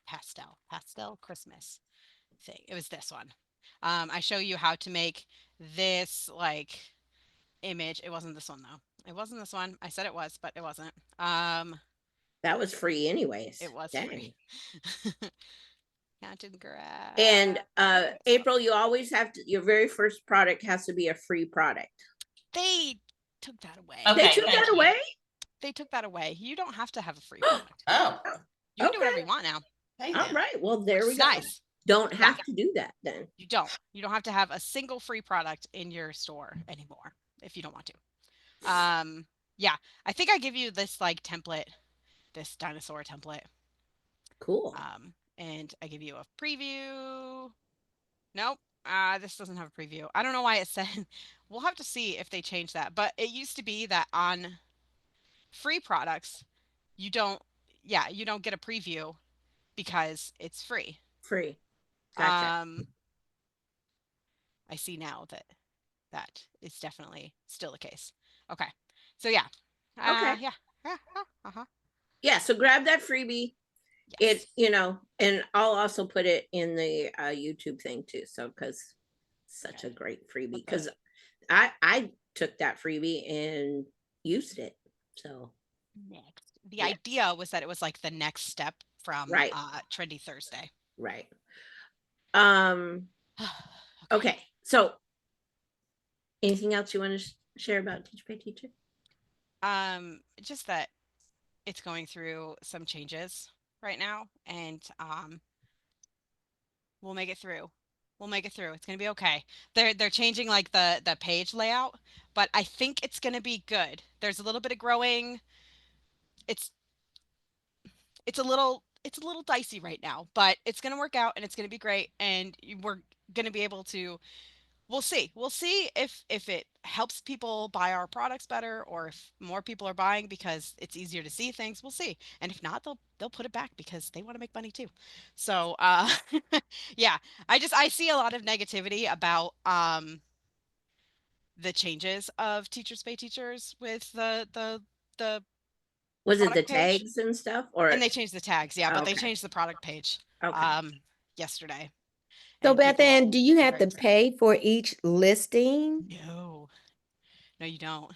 Speaker 2: pastel Christmas thing. It was this one. I show you how to make this like image. It wasn't this one though. It wasn't this one. I said it was, but it wasn't.
Speaker 1: That was free anyways.
Speaker 2: It was free. Counted graph.
Speaker 1: And April, you always have to, your very first product has to be a free product.
Speaker 2: They took that away.
Speaker 5: Okay,
Speaker 1: they took that away?
Speaker 2: They took that away. You don't have to have a free product.
Speaker 5: Oh.
Speaker 2: You can do whatever you want now.
Speaker 1: All right. Well, there we go.
Speaker 2: Nice.
Speaker 1: Don't have to do that then.
Speaker 2: You don't. You don't have to have a single free product in your store anymore if you don't want to. Yeah, I think I give you this like template, this dinosaur template.
Speaker 1: Cool.
Speaker 2: And I give you a preview. Nope. This doesn't have a preview. I don't know why it said. We'll have to see if they change that. But it used to be that on free products, you don't get a preview because it's free.
Speaker 1: Free. Gotcha.
Speaker 2: I see now that is definitely still the case. Okay. So yeah.
Speaker 1: Okay.
Speaker 2: Yeah.
Speaker 1: Yeah. So grab that freebie.
Speaker 2: Yes.
Speaker 1: It, and I'll also put it in the YouTube thing too. So, cause such a great freebie, cause I took that freebie and used it. So
Speaker 2: next, the idea was that it was like the next step from Trendy Thursday.
Speaker 1: Right. Okay. So anything else you want to share about Teacher Pay Teacher?
Speaker 2: Just that it's going through some changes right now, and we'll make it through. We'll make it through. It's gonna be okay. They're changing like the page layout, but I think it's gonna be good. There's a little bit of growing. It's a little dicey right now, but it's gonna work out and it's gonna be great, and we're gonna be able to. We'll see. We'll see if it helps people buy our products better, or if more people are buying because it's easier to see things. We'll see. And if not, they'll put it back because they want to make money too. So yeah, I see a lot of negativity about the changes of Teachers Pay Teachers with the
Speaker 1: was it the
Speaker 2: page.
Speaker 1: tags and stuff, or
Speaker 2: and they changed the tags, yeah, but they changed the product page yesterday.
Speaker 3: So Beth Ann, do you have to pay for each listing?
Speaker 2: No, you don't.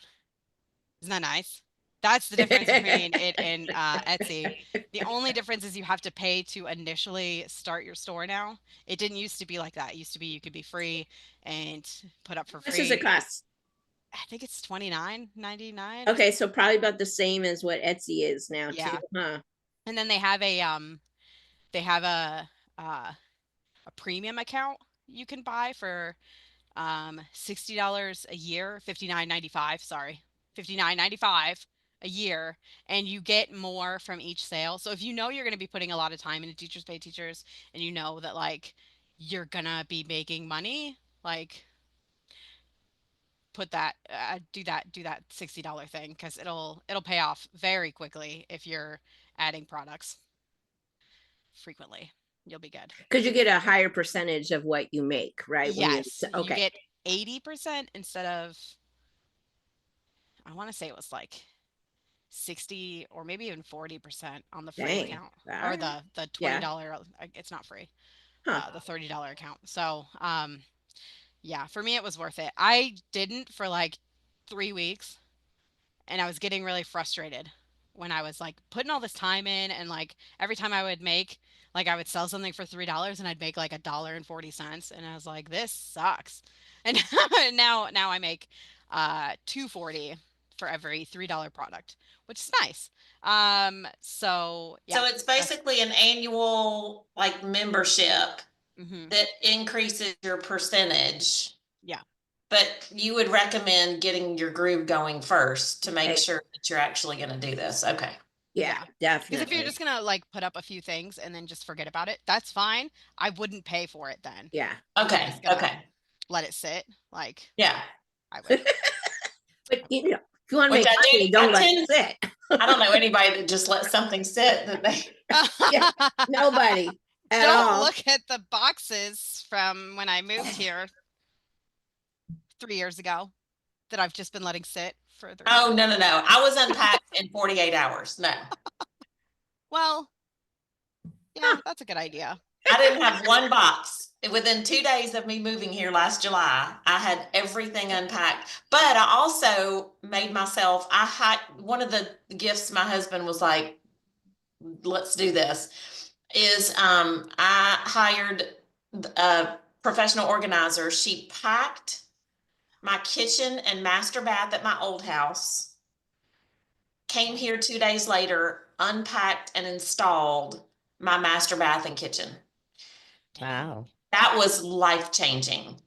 Speaker 2: Isn't that nice? That's the difference between it and Etsy. The only difference is you have to pay to initially start your store now. It didn't used to be like that. It used to be you could be free and put up for
Speaker 1: How much does it
Speaker 2: free.
Speaker 1: cost?
Speaker 2: I think it's $29.99 or
Speaker 1: Okay,
Speaker 2: something.
Speaker 1: so probably about the same as what Etsy is now too,
Speaker 2: Yeah.
Speaker 1: huh?
Speaker 2: And then they have a premium account you can buy for $60 a year, 59.95, sorry. 59.95 a year, and you get more from each sale. So if you know you're going to be putting a lot of time into Teachers Pay Teachers and you know that like you're going to be making money, like put that do that $60 thing cuz it'll pay off very quickly if you're adding products frequently. You'll be good.
Speaker 1: Because you get a higher percentage of what you make, right? When you
Speaker 2: Yes, you
Speaker 1: okay.
Speaker 2: get 80% instead of, I want to say it was like 60 or maybe even 40% on the free
Speaker 1: Dang.
Speaker 2: account
Speaker 1: All
Speaker 2: or
Speaker 1: right.
Speaker 2: the
Speaker 1: Yeah.
Speaker 2: $20, it's not free.
Speaker 1: Huh.
Speaker 2: The $30 account. So, yeah, for me it was worth it. I didn't for like 3 weeks and I was getting really frustrated when I was like putting all this time in and like every time I would make like I would sell something for $3 and I'd make like $1.40 and I was like this sucks. And now I make 2.40 for every $3 product, which is nice. So yeah.
Speaker 5: So it's basically an annual like membership
Speaker 2: Hmm.
Speaker 5: that increases your percentage.
Speaker 2: Yeah.
Speaker 5: But you would recommend getting your groove going first to make
Speaker 1: Okay.
Speaker 5: sure that you're actually going to do this. Okay.
Speaker 1: Yeah,
Speaker 2: Because if you're
Speaker 1: definitely.
Speaker 2: just gonna like put up a few things and then just forget about it, that's fine. I wouldn't pay for it then.
Speaker 1: Yeah.
Speaker 2: If you're
Speaker 5: Okay.
Speaker 2: just gonna
Speaker 5: Okay.
Speaker 2: let it sit, like
Speaker 5: Yeah.
Speaker 2: I would.
Speaker 1: But you know, if you want to
Speaker 5: Which
Speaker 1: make
Speaker 5: I do.
Speaker 1: money, don't let it sit.
Speaker 5: I don't know anybody that just lets something sit that they.
Speaker 1: Yeah, nobody at
Speaker 2: Don't
Speaker 1: all.
Speaker 2: look at the boxes from when I moved here 3 years ago that I've just been letting sit for the rest
Speaker 5: Oh,
Speaker 2: of
Speaker 5: no,
Speaker 2: my
Speaker 5: no,
Speaker 2: life.
Speaker 5: no. I was unpacked in 48 hours. No,
Speaker 2: Well, yeah,
Speaker 1: Huh.
Speaker 2: that's a good idea.
Speaker 5: I didn't have one box. Within 2 days of me moving here last July, I had everything unpacked. But I also made myself, I had one of the gifts my husband was like, let's do this, is I hired a professional organizer. She packed my kitchen and master bath at my old house, came here 2 days later, unpacked and installed my master bath and kitchen.
Speaker 3: Wow.
Speaker 5: That was life changing.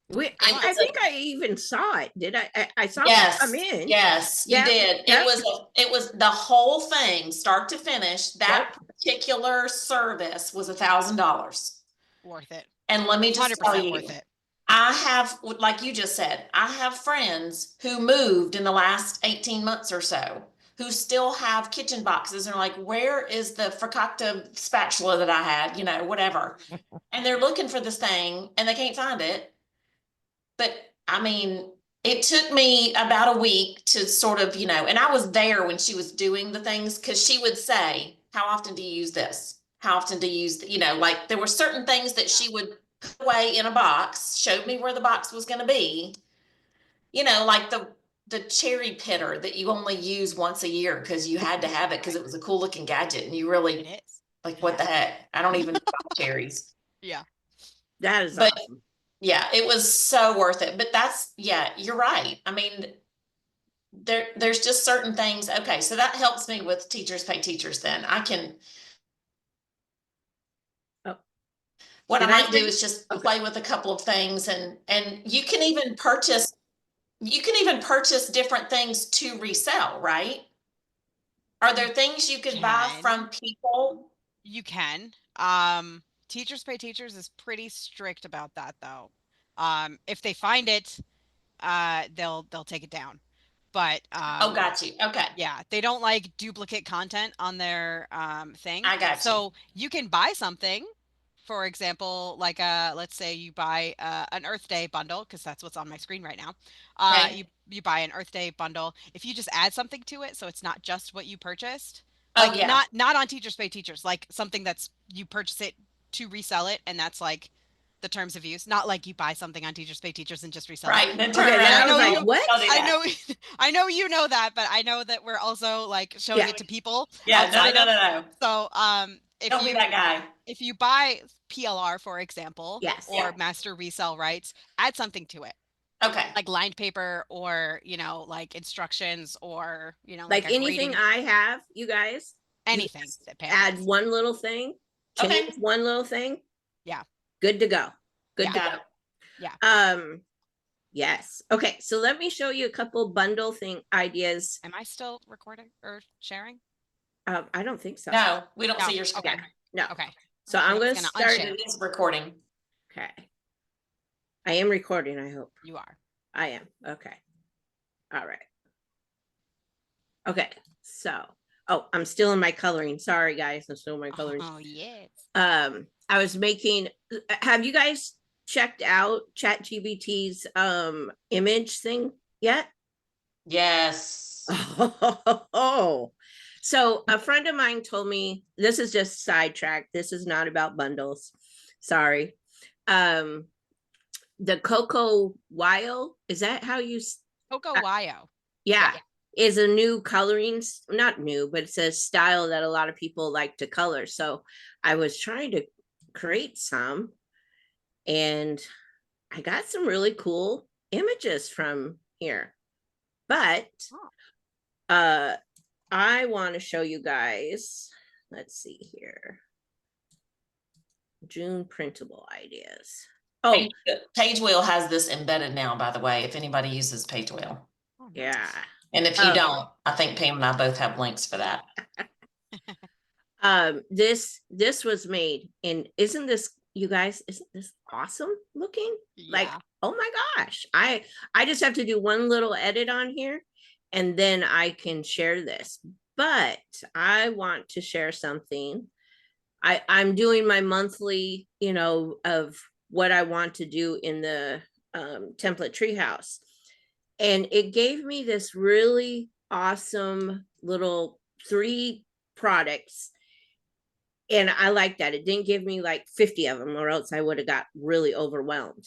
Speaker 5: It
Speaker 1: I
Speaker 5: was
Speaker 1: think I even saw it. Did I? I saw it come
Speaker 5: yes,
Speaker 1: in.
Speaker 5: yes, you
Speaker 1: Yep.
Speaker 5: did.
Speaker 1: Yep.
Speaker 5: It was the whole thing, start to finish. That
Speaker 1: Yep.
Speaker 5: particular service was $1,000.
Speaker 2: Worth it.
Speaker 5: And let me just tell
Speaker 2: 100% worth
Speaker 5: you,
Speaker 2: it.
Speaker 5: I have, like you just said, I have friends who moved in the last 18 months or so who still have kitchen boxes and are like, where is the fricata spatula that I had, whatever. And they're looking for this thing and they can't find it. But I mean, it took me about a week to sort of, and I was there when she was doing the things because she would say, how often do you use this? How often do you use, like there were certain things that she would put away in a box, showed me where the box was going to be, like the cherry pitter that you only use once a year because you had to have it because it was a cool looking gadget and you
Speaker 2: It
Speaker 5: really
Speaker 2: is.
Speaker 5: like, what the heck? I don't even buy cherries.
Speaker 2: Yeah.
Speaker 1: That is
Speaker 5: But
Speaker 1: awesome.
Speaker 5: yeah, it was so worth it. But yeah, you're right. I mean, there's just certain things. Okay, so that helps me with Teachers Pay Teachers then. I can,
Speaker 1: Oh,
Speaker 5: what I
Speaker 1: did I
Speaker 5: might do
Speaker 1: say?
Speaker 5: is just
Speaker 1: Okay.
Speaker 5: play with a couple of things and you can even purchase different things to resell, right? Are there things you could buy
Speaker 2: Can.
Speaker 5: from people?
Speaker 2: You can. Teachers Pay Teachers is pretty strict about that though. If they find it, they'll take it down. But
Speaker 5: Oh, got you. Okay.
Speaker 2: yeah, they don't like duplicate content on their thing.
Speaker 5: I got you.
Speaker 2: So you can buy something, for example, like let's say you buy an Earth Day bundle because that's what's on my screen right now.
Speaker 5: Okay.
Speaker 2: You buy an Earth Day bundle. If you just add something to it, so it's not just what you purchased,
Speaker 5: Oh,
Speaker 2: like
Speaker 5: yeah.
Speaker 2: not on Teachers Pay Teachers, like something that's you purchase it to resell it, and that's like the terms of use, not like you buy something on Teachers Pay Teachers and just resell
Speaker 5: Right.
Speaker 2: it.
Speaker 5: Then turn
Speaker 1: Okay,
Speaker 5: around.
Speaker 1: then I was
Speaker 2: know
Speaker 1: like,
Speaker 2: you-
Speaker 1: what?
Speaker 5: Don't do
Speaker 2: I
Speaker 5: that.
Speaker 2: know, I know you know that, but I know that we're also like showing
Speaker 1: Yeah.
Speaker 2: it to people
Speaker 5: Yeah, no,
Speaker 2: outside
Speaker 5: no,
Speaker 2: of.
Speaker 5: no, no.
Speaker 2: So,
Speaker 5: Don't be that guy.
Speaker 2: if you buy PLR, for example,
Speaker 1: Yes.
Speaker 2: or master resale rights, add something to it,
Speaker 5: Okay.
Speaker 2: like lined paper, or like instructions, or
Speaker 1: Like
Speaker 2: a
Speaker 1: anything
Speaker 2: grading,
Speaker 1: I have, you guys, you
Speaker 2: anything
Speaker 1: just
Speaker 2: that Pam
Speaker 1: add
Speaker 2: has.
Speaker 1: one little thing, change
Speaker 5: Okay.
Speaker 1: one little thing.
Speaker 2: Yeah.
Speaker 1: Good to go. Good
Speaker 2: Yeah.
Speaker 1: to
Speaker 5: Got it.
Speaker 2: Yeah.
Speaker 1: yes. Okay, so let me show you a couple bundle thing ideas.
Speaker 2: Am I still recording or sharing?
Speaker 1: I don't think so.
Speaker 5: No, we don't
Speaker 2: No.
Speaker 5: see your screen.
Speaker 2: Okay.
Speaker 1: No.
Speaker 2: Okay.
Speaker 1: So I'm
Speaker 2: Pam's
Speaker 1: gonna
Speaker 2: gonna
Speaker 1: start.
Speaker 2: unshare.
Speaker 5: It is recording.
Speaker 1: Okay. I am recording, I hope.
Speaker 2: You are.
Speaker 1: I am. Okay. All right. Okay. So, I'm still in my coloring. Sorry guys, I'm still in my coloring.
Speaker 2: Oh yes.
Speaker 1: I was making, have you guys checked out ChatGPT's image thing yet?
Speaker 5: Yes.
Speaker 1: Oh, so a friend of mine told me, this is just sidetrack. This is not about bundles. Sorry. The Coco Wyo, is that how you?
Speaker 2: Coco Wyo.
Speaker 1: Yeah, is a new coloring, not new, but it's a style that a lot of people like to color. So I was trying to create some, and I got some really cool images from here. But I want to show you guys, let's see here. June printable ideas. Oh,
Speaker 5: Page Wheel has this embedded now, by the way, if anybody uses Page Wheel.
Speaker 2: Oh, nice.
Speaker 1: yeah.
Speaker 5: And if you don't, I think Pam and I both have links for that.
Speaker 1: This was made in, isn't this, you guys, isn't this awesome looking? Like,
Speaker 2: Yeah.
Speaker 1: oh my gosh, I just have to do one little edit on here and then I can share this. But I want to share something. I'm doing my monthly, of what I want to do in the template treehouse. And it gave me this really awesome little 3 products. And I like that. It didn't give me like 50 of them, or else I would have got really overwhelmed.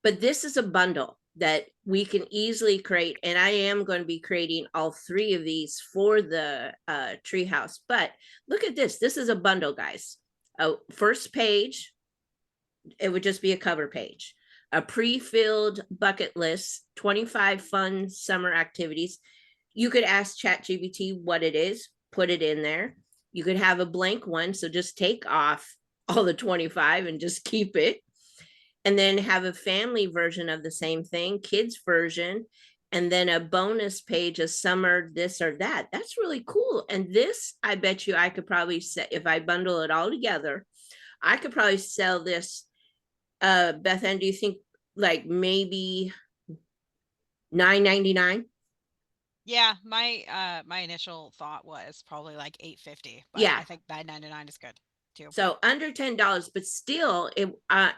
Speaker 1: But this is a bundle that we can easily create. And I am going to be creating all 3 of these for the treehouse. But look at this. This is a bundle, guys. First page, it would just be a cover page. A pre-filled bucket list, 25 fun summer activities. You could ask ChatGPT what it is, put it in there. You could have a blank one, so just take off all the 25 and just keep it. And then have a family version of the same thing, kids version, and then a bonus page, a summer this or that. That's really cool. And this, I bet you I could probably say, if I bundle it all together, I could probably sell this. Beth Ann, do you think like maybe $9.99?
Speaker 2: Yeah, my initial thought was probably like $8.50, but
Speaker 1: Yeah.
Speaker 2: I think $9.99 is good too.
Speaker 1: So under $10, but still, it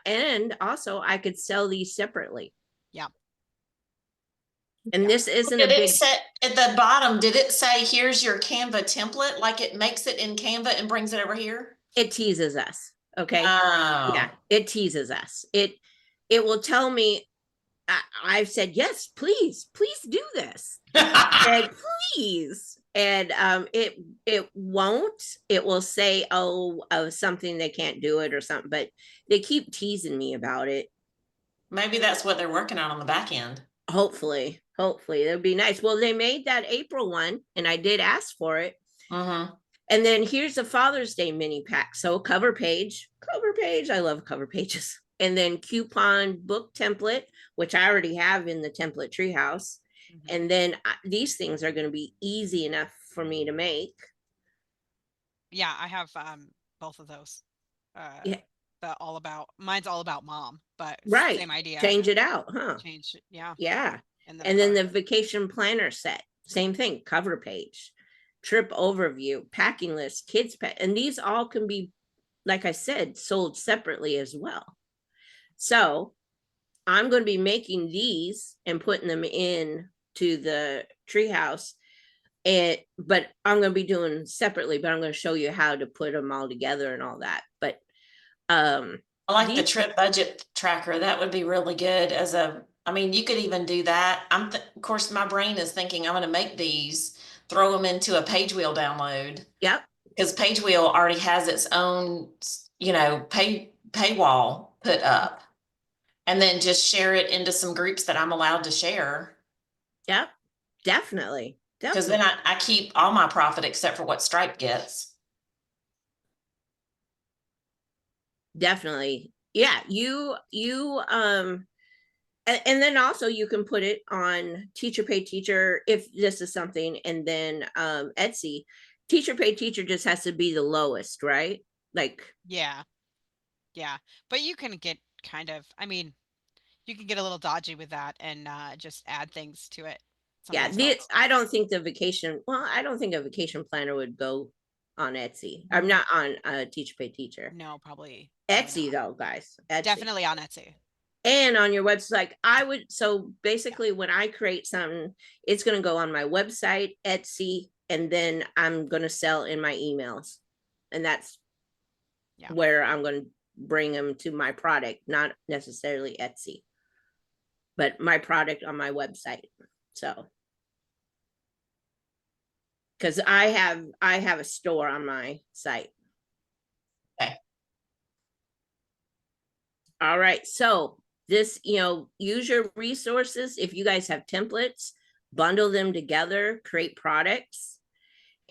Speaker 1: and also I could sell these separately.
Speaker 2: Yeah.
Speaker 1: And this isn't a
Speaker 5: Did it
Speaker 1: big.
Speaker 5: say at the bottom, did it say, here's your Canva template? Like it makes it in Canva and brings it over here?
Speaker 1: It teases us. Okay.
Speaker 5: Oh.
Speaker 1: Yeah, it teases us. It will tell me. I've said yes, please do this. And please. And it won't. It will say, something they can't do it or something, but they keep teasing me about it.
Speaker 5: Maybe that's what they're working on the back end.
Speaker 1: Hopefully it'll be nice. Well, they made that April one and I did ask for it.
Speaker 5: Mm-hmm.
Speaker 1: And then here's a Father's Day mini pack. So cover page. I love cover pages. And then coupon book template, which I already have in the template treehouse.
Speaker 2: Mhm.
Speaker 1: And then these things are going to be easy enough for me to make.
Speaker 2: Yeah, I have both of those.
Speaker 1: Yeah.
Speaker 2: Mine's all about mom, but
Speaker 1: Right.
Speaker 2: same idea.
Speaker 1: Change it out, huh?
Speaker 2: Change, yeah.
Speaker 1: Yeah.
Speaker 2: And
Speaker 1: then the vacation planner set, same thing, cover page, trip overview, packing list, kids pack, and these all can be, like I said, sold separately as well. So I'm going to be making these and putting them in to the treehouse. But I'm going to be doing separately, but I'm going to show you how to put them all together and all that. But
Speaker 5: I like the
Speaker 1: These-
Speaker 5: trip budget tracker. That would be really good as I mean, you could even do that. Of course, my brain is thinking I'm going to make these, throw them into a page wheel download.
Speaker 1: Yep.
Speaker 5: Because page wheel already has its own, paywall put up. And then just share it into some groups that I'm allowed to share.
Speaker 1: Yep. Definitely.
Speaker 5: Because then I keep all my profit except for what Stripe gets.
Speaker 1: Definitely. Yeah. And then also you can put it on Teacher Pay Teacher if this is something, and then Etsy. Teacher Pay Teacher just has to be the lowest, right? Like,
Speaker 2: Yeah. Yeah. But you can get kind of, I mean, you can get a little dodgy with that and just add things to it.
Speaker 1: yeah,
Speaker 2: Sometimes
Speaker 1: I don't think a vacation planner would go on Etsy. I'm
Speaker 2: Mm.
Speaker 1: not on Teacher Pay Teacher.
Speaker 2: no, probably
Speaker 1: Etsy
Speaker 2: not.
Speaker 1: though, guys. Etsy.
Speaker 2: Definitely on Etsy.
Speaker 1: And on your website, like I would, so basically when I create something, it's going to go on my website, Etsy, and then I'm going to sell in my emails. And that's where I'm going to bring them to my product, not necessarily Etsy, but my product on my website. So, because I have a store on my site.
Speaker 5: Okay.
Speaker 1: All right. So this, use your resources. If you guys have templates, bundle them together, create products,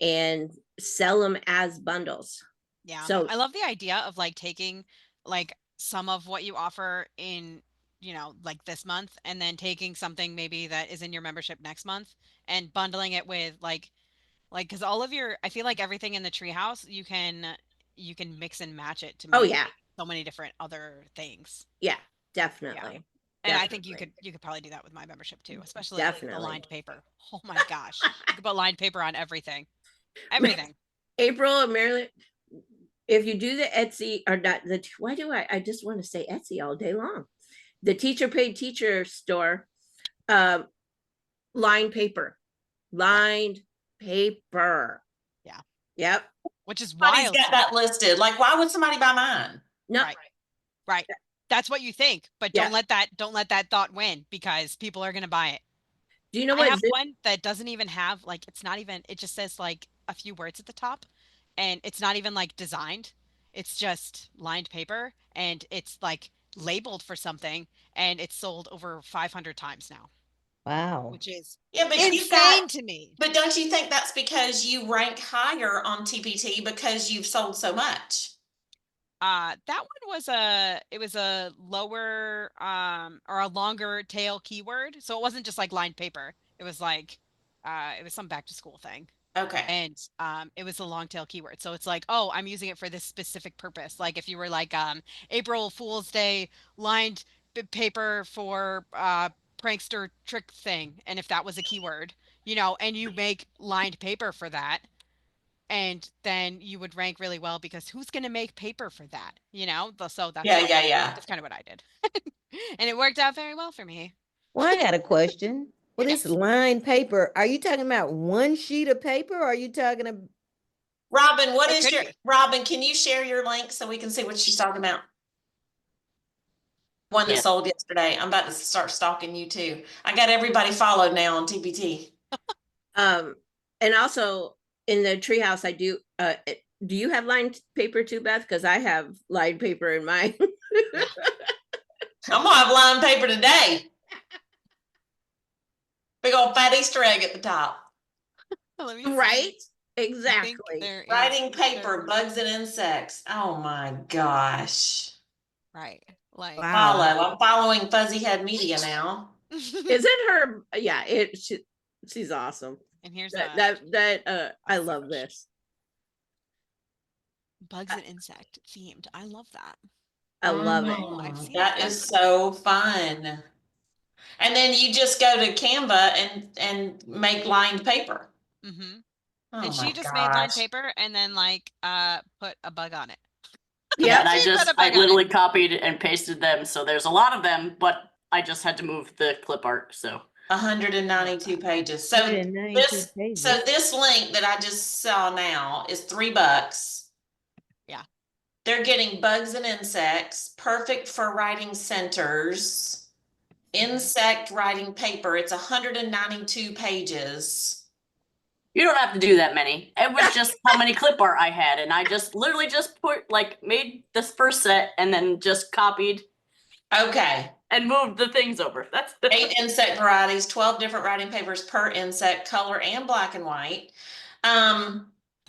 Speaker 1: and sell them as bundles.
Speaker 2: Yeah.
Speaker 1: So
Speaker 2: I love the idea of like taking like some of what you offer in, like this month, and then taking something maybe that is in your membership next month and bundling it with like because all of I feel like everything in the treehouse you can mix and match it to make
Speaker 1: yeah,
Speaker 2: so many different other things.
Speaker 1: yeah, definitely.
Speaker 2: And I think you could probably do that with my membership too, especially the lined paper. Oh my gosh. You could put lined paper on everything. Everything.
Speaker 1: April and Marilyn, if you do the Etsy or not, why do I just want to say Etsy all day long? The Teacher Paid Teacher store, lined paper.
Speaker 2: Yeah.
Speaker 1: Yep.
Speaker 2: Which is
Speaker 5: Somebody's
Speaker 2: wild.
Speaker 5: got that listed. Like, why would somebody buy mine?
Speaker 1: No.
Speaker 2: Right. That's what you think, but don't let that thought win, because people are going to buy it.
Speaker 1: Do you know
Speaker 2: I
Speaker 1: what?
Speaker 2: have one that doesn't even have like, it's not even, it just says like a few words at the top, and it's not even like designed. It's just lined paper, and it's like labeled for something, and it's sold over 500 times now.
Speaker 3: Wow.
Speaker 2: Which is
Speaker 5: but
Speaker 2: insane to me.
Speaker 5: But don't you think that's because you rank higher on TPT because you've sold so much?
Speaker 2: That one was a lower or a longer tail keyword. So it wasn't just like lined paper. It was like it was some back to school thing.
Speaker 5: Okay.
Speaker 2: And it was a long tail keyword. So it's like, oh, I'm using it for this specific purpose. Like if you were like April Fool's Day lined paper for prankster trick thing, and if that was a keyword, and you make lined paper for that, and then you would rank really well, because who's going to make paper for that? So that's that's kind of what I did. And it worked out very well for me.
Speaker 3: Well, I got a question. Well, this lined paper, are you talking about one sheet of paper, or are you talking about?
Speaker 5: Robin, Robin, can you share your link so we can see what she's talking about? One that sold yesterday. I'm about to start stalking you too. I got everybody followed now on TPT.
Speaker 1: And also in the treehouse, I do. Do you have lined paper too, Beth? Because I have lined paper in mine.
Speaker 5: I'm gonna have lined paper today. Big old fat Easter egg at the top.
Speaker 1: Right? Exactly.
Speaker 5: Writing paper, bugs and insects. Oh my gosh.
Speaker 2: Right. Like
Speaker 5: I'm following Fuzzyhead Media now.
Speaker 1: Isn't her? Yeah, she's awesome.
Speaker 2: And here's
Speaker 1: I love this.
Speaker 2: Bugs and insect themed. I love that.
Speaker 1: I love it.
Speaker 5: That is so fun. And then you just go to Canva and make lined paper.
Speaker 2: Mm-hmm.
Speaker 5: Oh
Speaker 2: and she just made lined paper and then put a bug on it.
Speaker 4: Yeah, and I literally copied and pasted them. So there's a lot of them, but I just had to move the clip art. So
Speaker 5: 192 pages. So this link that I just saw now is $3.
Speaker 2: Yeah.
Speaker 5: They're getting bugs and insects, perfect for writing centers, insect writing paper. It's 192 pages.
Speaker 4: You don't have to do that many. It was just how many clip art I had, and I just literally just made this first set and then just copied
Speaker 5: Okay.
Speaker 4: and moved the things over. That's
Speaker 5: 8 insect varieties, 12 different writing papers per insect, color and black and white.
Speaker 2: How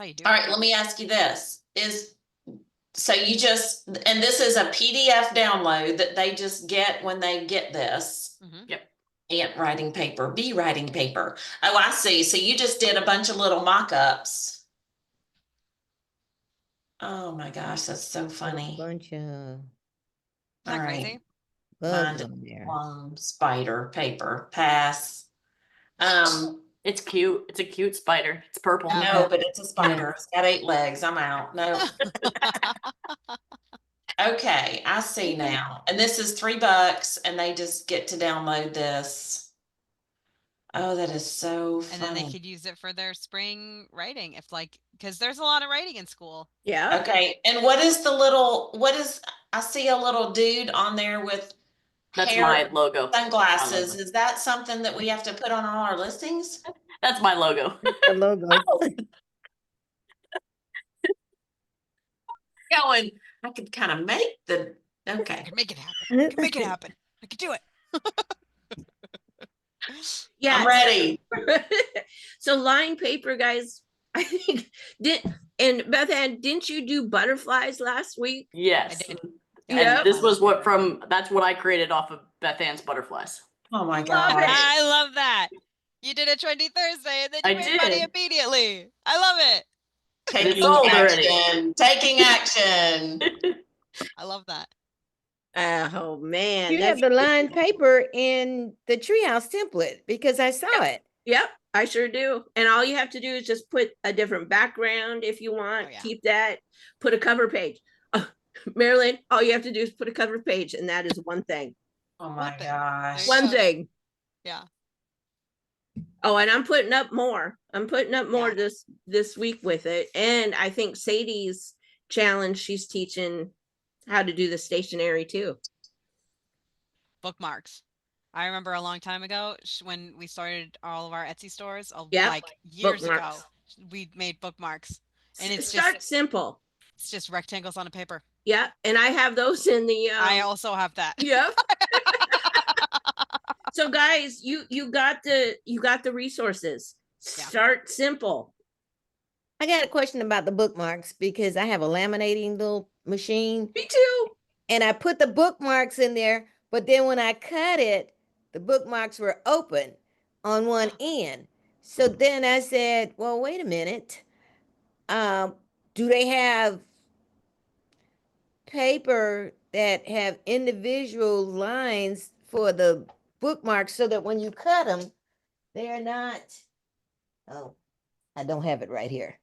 Speaker 2: you do?
Speaker 5: All right, let me ask you this. So you just, and this is a PDF download that they just get when they get this.
Speaker 4: Yep.
Speaker 5: Ant writing paper, bee writing paper. Oh, I see. So you just did a bunch of little mock-ups. Oh my gosh, that's so funny.
Speaker 3: Bunch of
Speaker 2: Isn't that
Speaker 5: All right.
Speaker 2: crazy?
Speaker 3: bugs
Speaker 5: Mind
Speaker 3: on there.
Speaker 5: spider paper, pass.
Speaker 4: It's cute. It's a cute spider. It's purple.
Speaker 5: No, but it's a spider. It's got 8 legs. I'm out. No. Okay, I see now. And this is $3 and they just get to download this. Oh, that is so
Speaker 2: And then they
Speaker 5: funny.
Speaker 2: could use it for their spring writing if because there's a lot of writing in school.
Speaker 1: Yeah.
Speaker 5: Okay, and I see a little dude on there with
Speaker 4: That's
Speaker 5: hair,
Speaker 4: my logo.
Speaker 5: sunglasses.
Speaker 4: My logo.
Speaker 5: Is that something that we have to put on all our listings?
Speaker 4: That's my logo.
Speaker 3: The logo.
Speaker 5: Going, I could kind of make the,
Speaker 2: I
Speaker 5: okay.
Speaker 2: could make it happen. I could make it happen. I could do it.
Speaker 1: Yeah.
Speaker 5: I'm ready.
Speaker 1: So line paper, guys, I think and Beth Ann, didn't you do butterflies last week?
Speaker 4: Yes.
Speaker 2: I did.
Speaker 4: And
Speaker 1: Yeah.
Speaker 4: this was that's what I created off of Beth Ann's butterflies.
Speaker 5: Oh my
Speaker 1: Love
Speaker 5: God.
Speaker 1: it.
Speaker 2: I love that. You did a trendy Thursday and then you
Speaker 4: I
Speaker 2: made money
Speaker 4: did.
Speaker 2: immediately. I love it.
Speaker 5: Taking
Speaker 4: sold already.
Speaker 5: action. Taking action.
Speaker 2: I love that.
Speaker 1: Oh man.
Speaker 3: You have the lined paper in the treehouse template because I saw it.
Speaker 1: Yep, I sure do. And all you have to do is just put a different background if you want.
Speaker 2: Oh, yeah.
Speaker 1: Keep that. Put a cover page. Marilyn, all you have to do is put a cover page, and that is one thing.
Speaker 5: Oh my
Speaker 2: One thing.
Speaker 5: gosh.
Speaker 2: There you
Speaker 1: One
Speaker 2: go.
Speaker 1: thing.
Speaker 2: Yeah.
Speaker 1: Oh, and I'm putting up more. I'm putting up more
Speaker 2: Yeah.
Speaker 1: this week with it. And I think Sadie's challenge, she's teaching how to do the stationery too.
Speaker 2: Bookmarks. I remember a long time ago when we started all of our Etsy stores,
Speaker 1: Yep,
Speaker 2: like years ago,
Speaker 1: bookmarks.
Speaker 2: we made bookmarks. And it's
Speaker 1: Start simple.
Speaker 2: It's just rectangles on a paper.
Speaker 1: Yeah, and I have those in the
Speaker 2: I also have that.
Speaker 1: Yep. So guys, you got the resources.
Speaker 2: Yeah.
Speaker 1: Start simple.
Speaker 3: I got a question about the bookmarks because I have a laminating little machine
Speaker 1: Me too.
Speaker 3: and I put the bookmarks in there, but then when I cut it, the bookmarks were open on one end. So then I said, well, wait a minute. Do they have paper that have individual lines for the bookmarks so that when you cut them, they're not, oh, I don't have it right here.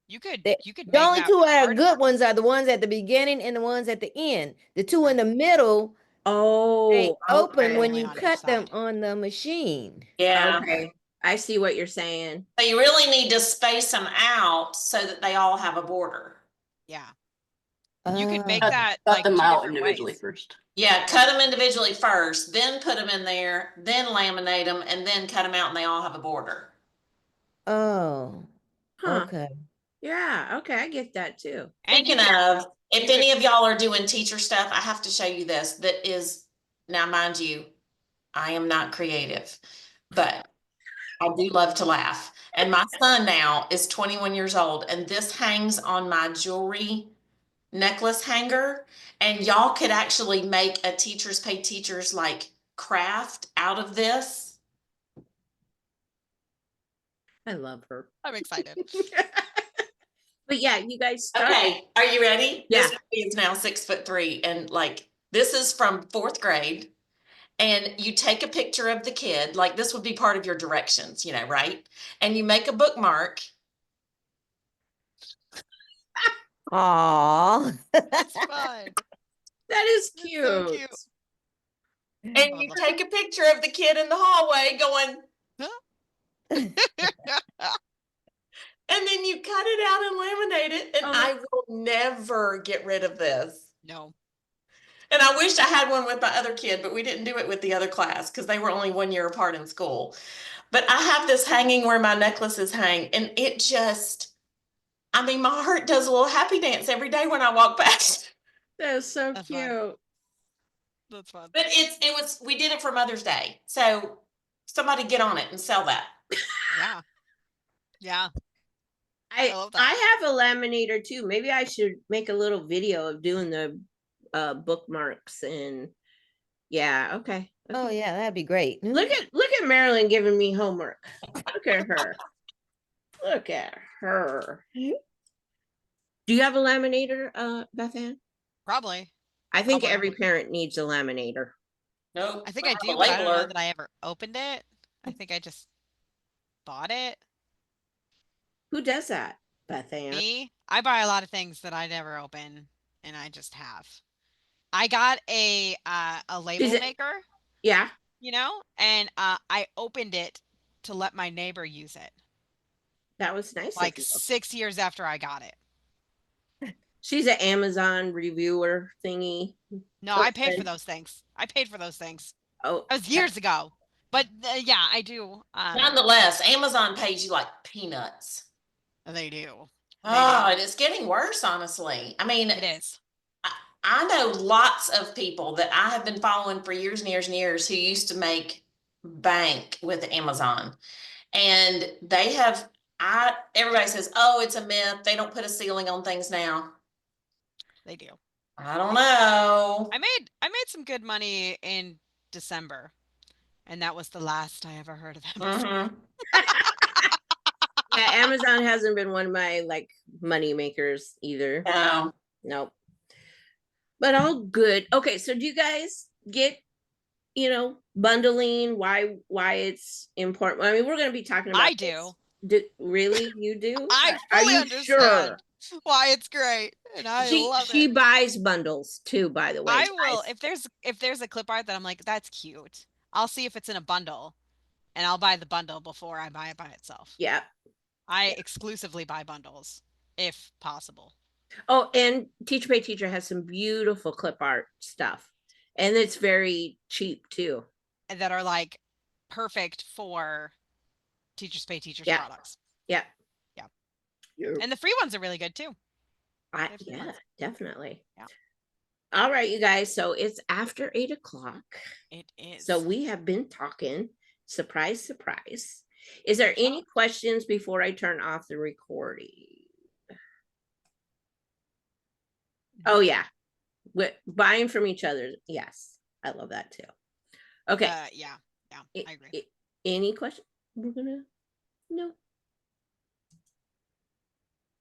Speaker 2: You could
Speaker 3: The
Speaker 2: make
Speaker 3: only
Speaker 2: that
Speaker 3: two that are
Speaker 2: hard
Speaker 3: good
Speaker 2: mark.
Speaker 3: ones are the ones at the beginning and the ones at the end. The two in the middle, they
Speaker 1: Oh,
Speaker 3: open
Speaker 1: okay.
Speaker 3: when
Speaker 2: Only
Speaker 3: you
Speaker 2: on each
Speaker 3: cut them
Speaker 2: side.
Speaker 3: on the machine.
Speaker 5: Yeah.
Speaker 1: Okay. I see what you're saying.
Speaker 5: So you really need to space them out so that they all have a border.
Speaker 2: Yeah. You could make
Speaker 3: Uh,
Speaker 2: that
Speaker 4: Cut
Speaker 2: like
Speaker 4: them
Speaker 2: two
Speaker 4: out
Speaker 2: different
Speaker 4: individually
Speaker 2: ways.
Speaker 4: first.
Speaker 5: Yeah, cut them individually first, then put them in there, then laminate them, and then cut them out and they all have a border.
Speaker 3: Oh,
Speaker 1: Huh.
Speaker 3: okay.
Speaker 1: Yeah, okay, I get that too.
Speaker 2: And you
Speaker 5: Speaking of, if
Speaker 2: you
Speaker 5: any
Speaker 2: could-
Speaker 5: of y'all are doing teacher stuff, I have to show you this. That is, now mind you, I am not creative, but I do love to laugh. And my son now is 21 years old, and this hangs on my jewelry necklace hanger. And y'all could actually make a teachers pay teachers like craft out of this.
Speaker 1: I love her.
Speaker 2: I'm excited.
Speaker 1: But yeah, you guys start.
Speaker 5: Okay, are you ready?
Speaker 1: Yeah.
Speaker 5: This baby is now 6'3", and like this is from 4th grade. And you take a picture of the kid, like this would be part of your directions, you know, right? And you make a bookmark.
Speaker 3: Aw.
Speaker 2: It's fun.
Speaker 1: That is
Speaker 2: That's
Speaker 1: cute.
Speaker 2: so cute.
Speaker 5: And you take a picture of the kid in the hallway going, and then you cut it out and laminate it. And
Speaker 1: Oh.
Speaker 5: I will never get rid of this.
Speaker 2: No.
Speaker 5: And I wish I had one with my other kid, but we didn't do it with the other class because they were only 1 year apart in school. But I have this hanging where my necklaces hang, and it just, I mean, my heart does a little happy dance every day when I walk past.
Speaker 1: That's so
Speaker 2: That's
Speaker 1: cute.
Speaker 2: fun. That's fun.
Speaker 5: But we did it for Mother's Day. So somebody get on it and sell that.
Speaker 2: Yeah. Yeah.
Speaker 1: I
Speaker 2: love that.
Speaker 1: I have a laminator too. Maybe I should make a little video of doing the bookmarks and yeah, okay.
Speaker 3: Oh yeah, that'd be great.
Speaker 1: Look at Marilyn giving me homework. Look at her. Look at her. Do you have a laminator, Beth Ann?
Speaker 2: Probably.
Speaker 1: I think
Speaker 2: Probably.
Speaker 1: every parent needs a laminator.
Speaker 5: Nope.
Speaker 2: I think I
Speaker 5: have
Speaker 2: do,
Speaker 5: a
Speaker 2: but I don't know
Speaker 5: labeler.
Speaker 2: that I ever opened it. I think I just bought it.
Speaker 1: Who does that, Beth Ann?
Speaker 2: Me, I buy a lot of things that I never open, and I just have. I got a label
Speaker 1: Is it-
Speaker 2: maker,
Speaker 1: Yeah,
Speaker 2: you know, and I opened it to let my neighbor use it.
Speaker 1: that was nice.
Speaker 2: Like
Speaker 1: of you.
Speaker 2: 6 years after I got it.
Speaker 1: She's an Amazon reviewer thingy.
Speaker 2: No, I paid for
Speaker 1: person.
Speaker 2: those things. I paid for those things.
Speaker 1: Oh,
Speaker 2: That was years ago. But yeah, I do.
Speaker 5: Nonetheless, Amazon pays you like peanuts.
Speaker 2: They do.
Speaker 5: Oh, and it's getting worse, honestly. I mean,
Speaker 2: It is.
Speaker 5: I know lots of people that I have been following for years and years and years who used to make bank with Amazon. And they have, everybody says, oh, it's a myth. They don't put a ceiling on things now.
Speaker 2: They do.
Speaker 5: I don't know.
Speaker 2: I made some good money in December, and that was the last I ever heard of them.
Speaker 5: Mhm.
Speaker 1: yeah, Amazon hasn't been one of my like money makers either.
Speaker 5: No.
Speaker 1: Nope. But all good. Okay, so do you guys get, bundling? Why it's important? I mean, we're going to be talking about.
Speaker 2: I do.
Speaker 1: Really, you do?
Speaker 2: I
Speaker 1: Are
Speaker 2: fully
Speaker 1: you
Speaker 2: understand why it's great, and I love
Speaker 1: she
Speaker 2: it.
Speaker 1: buys bundles too, by the way.
Speaker 2: I will
Speaker 1: guys.
Speaker 2: if there's a clip art that I'm like, that's cute. I'll see if it's in a bundle, and I'll buy the bundle before I buy it by itself.
Speaker 1: Yeah.
Speaker 2: I exclusively buy bundles if possible.
Speaker 1: Oh, and Teacher Pay Teacher has some beautiful clip art stuff, and it's very cheap too.
Speaker 2: And that are like perfect for Teachers Pay Teachers
Speaker 1: Yeah.
Speaker 2: products.
Speaker 1: Yeah.
Speaker 2: Yeah. And the free ones are really good too.
Speaker 1: Yeah, definitely.
Speaker 2: Yeah.
Speaker 1: All right, you guys. So it's after 8 o'clock.
Speaker 2: It is.
Speaker 1: So we have been talking. Surprise, surprise. Is there any questions before I turn off the recording? Oh yeah, buying from each other. Yes, I love that too. Okay.
Speaker 2: Yeah, I agree.
Speaker 1: Any question? No.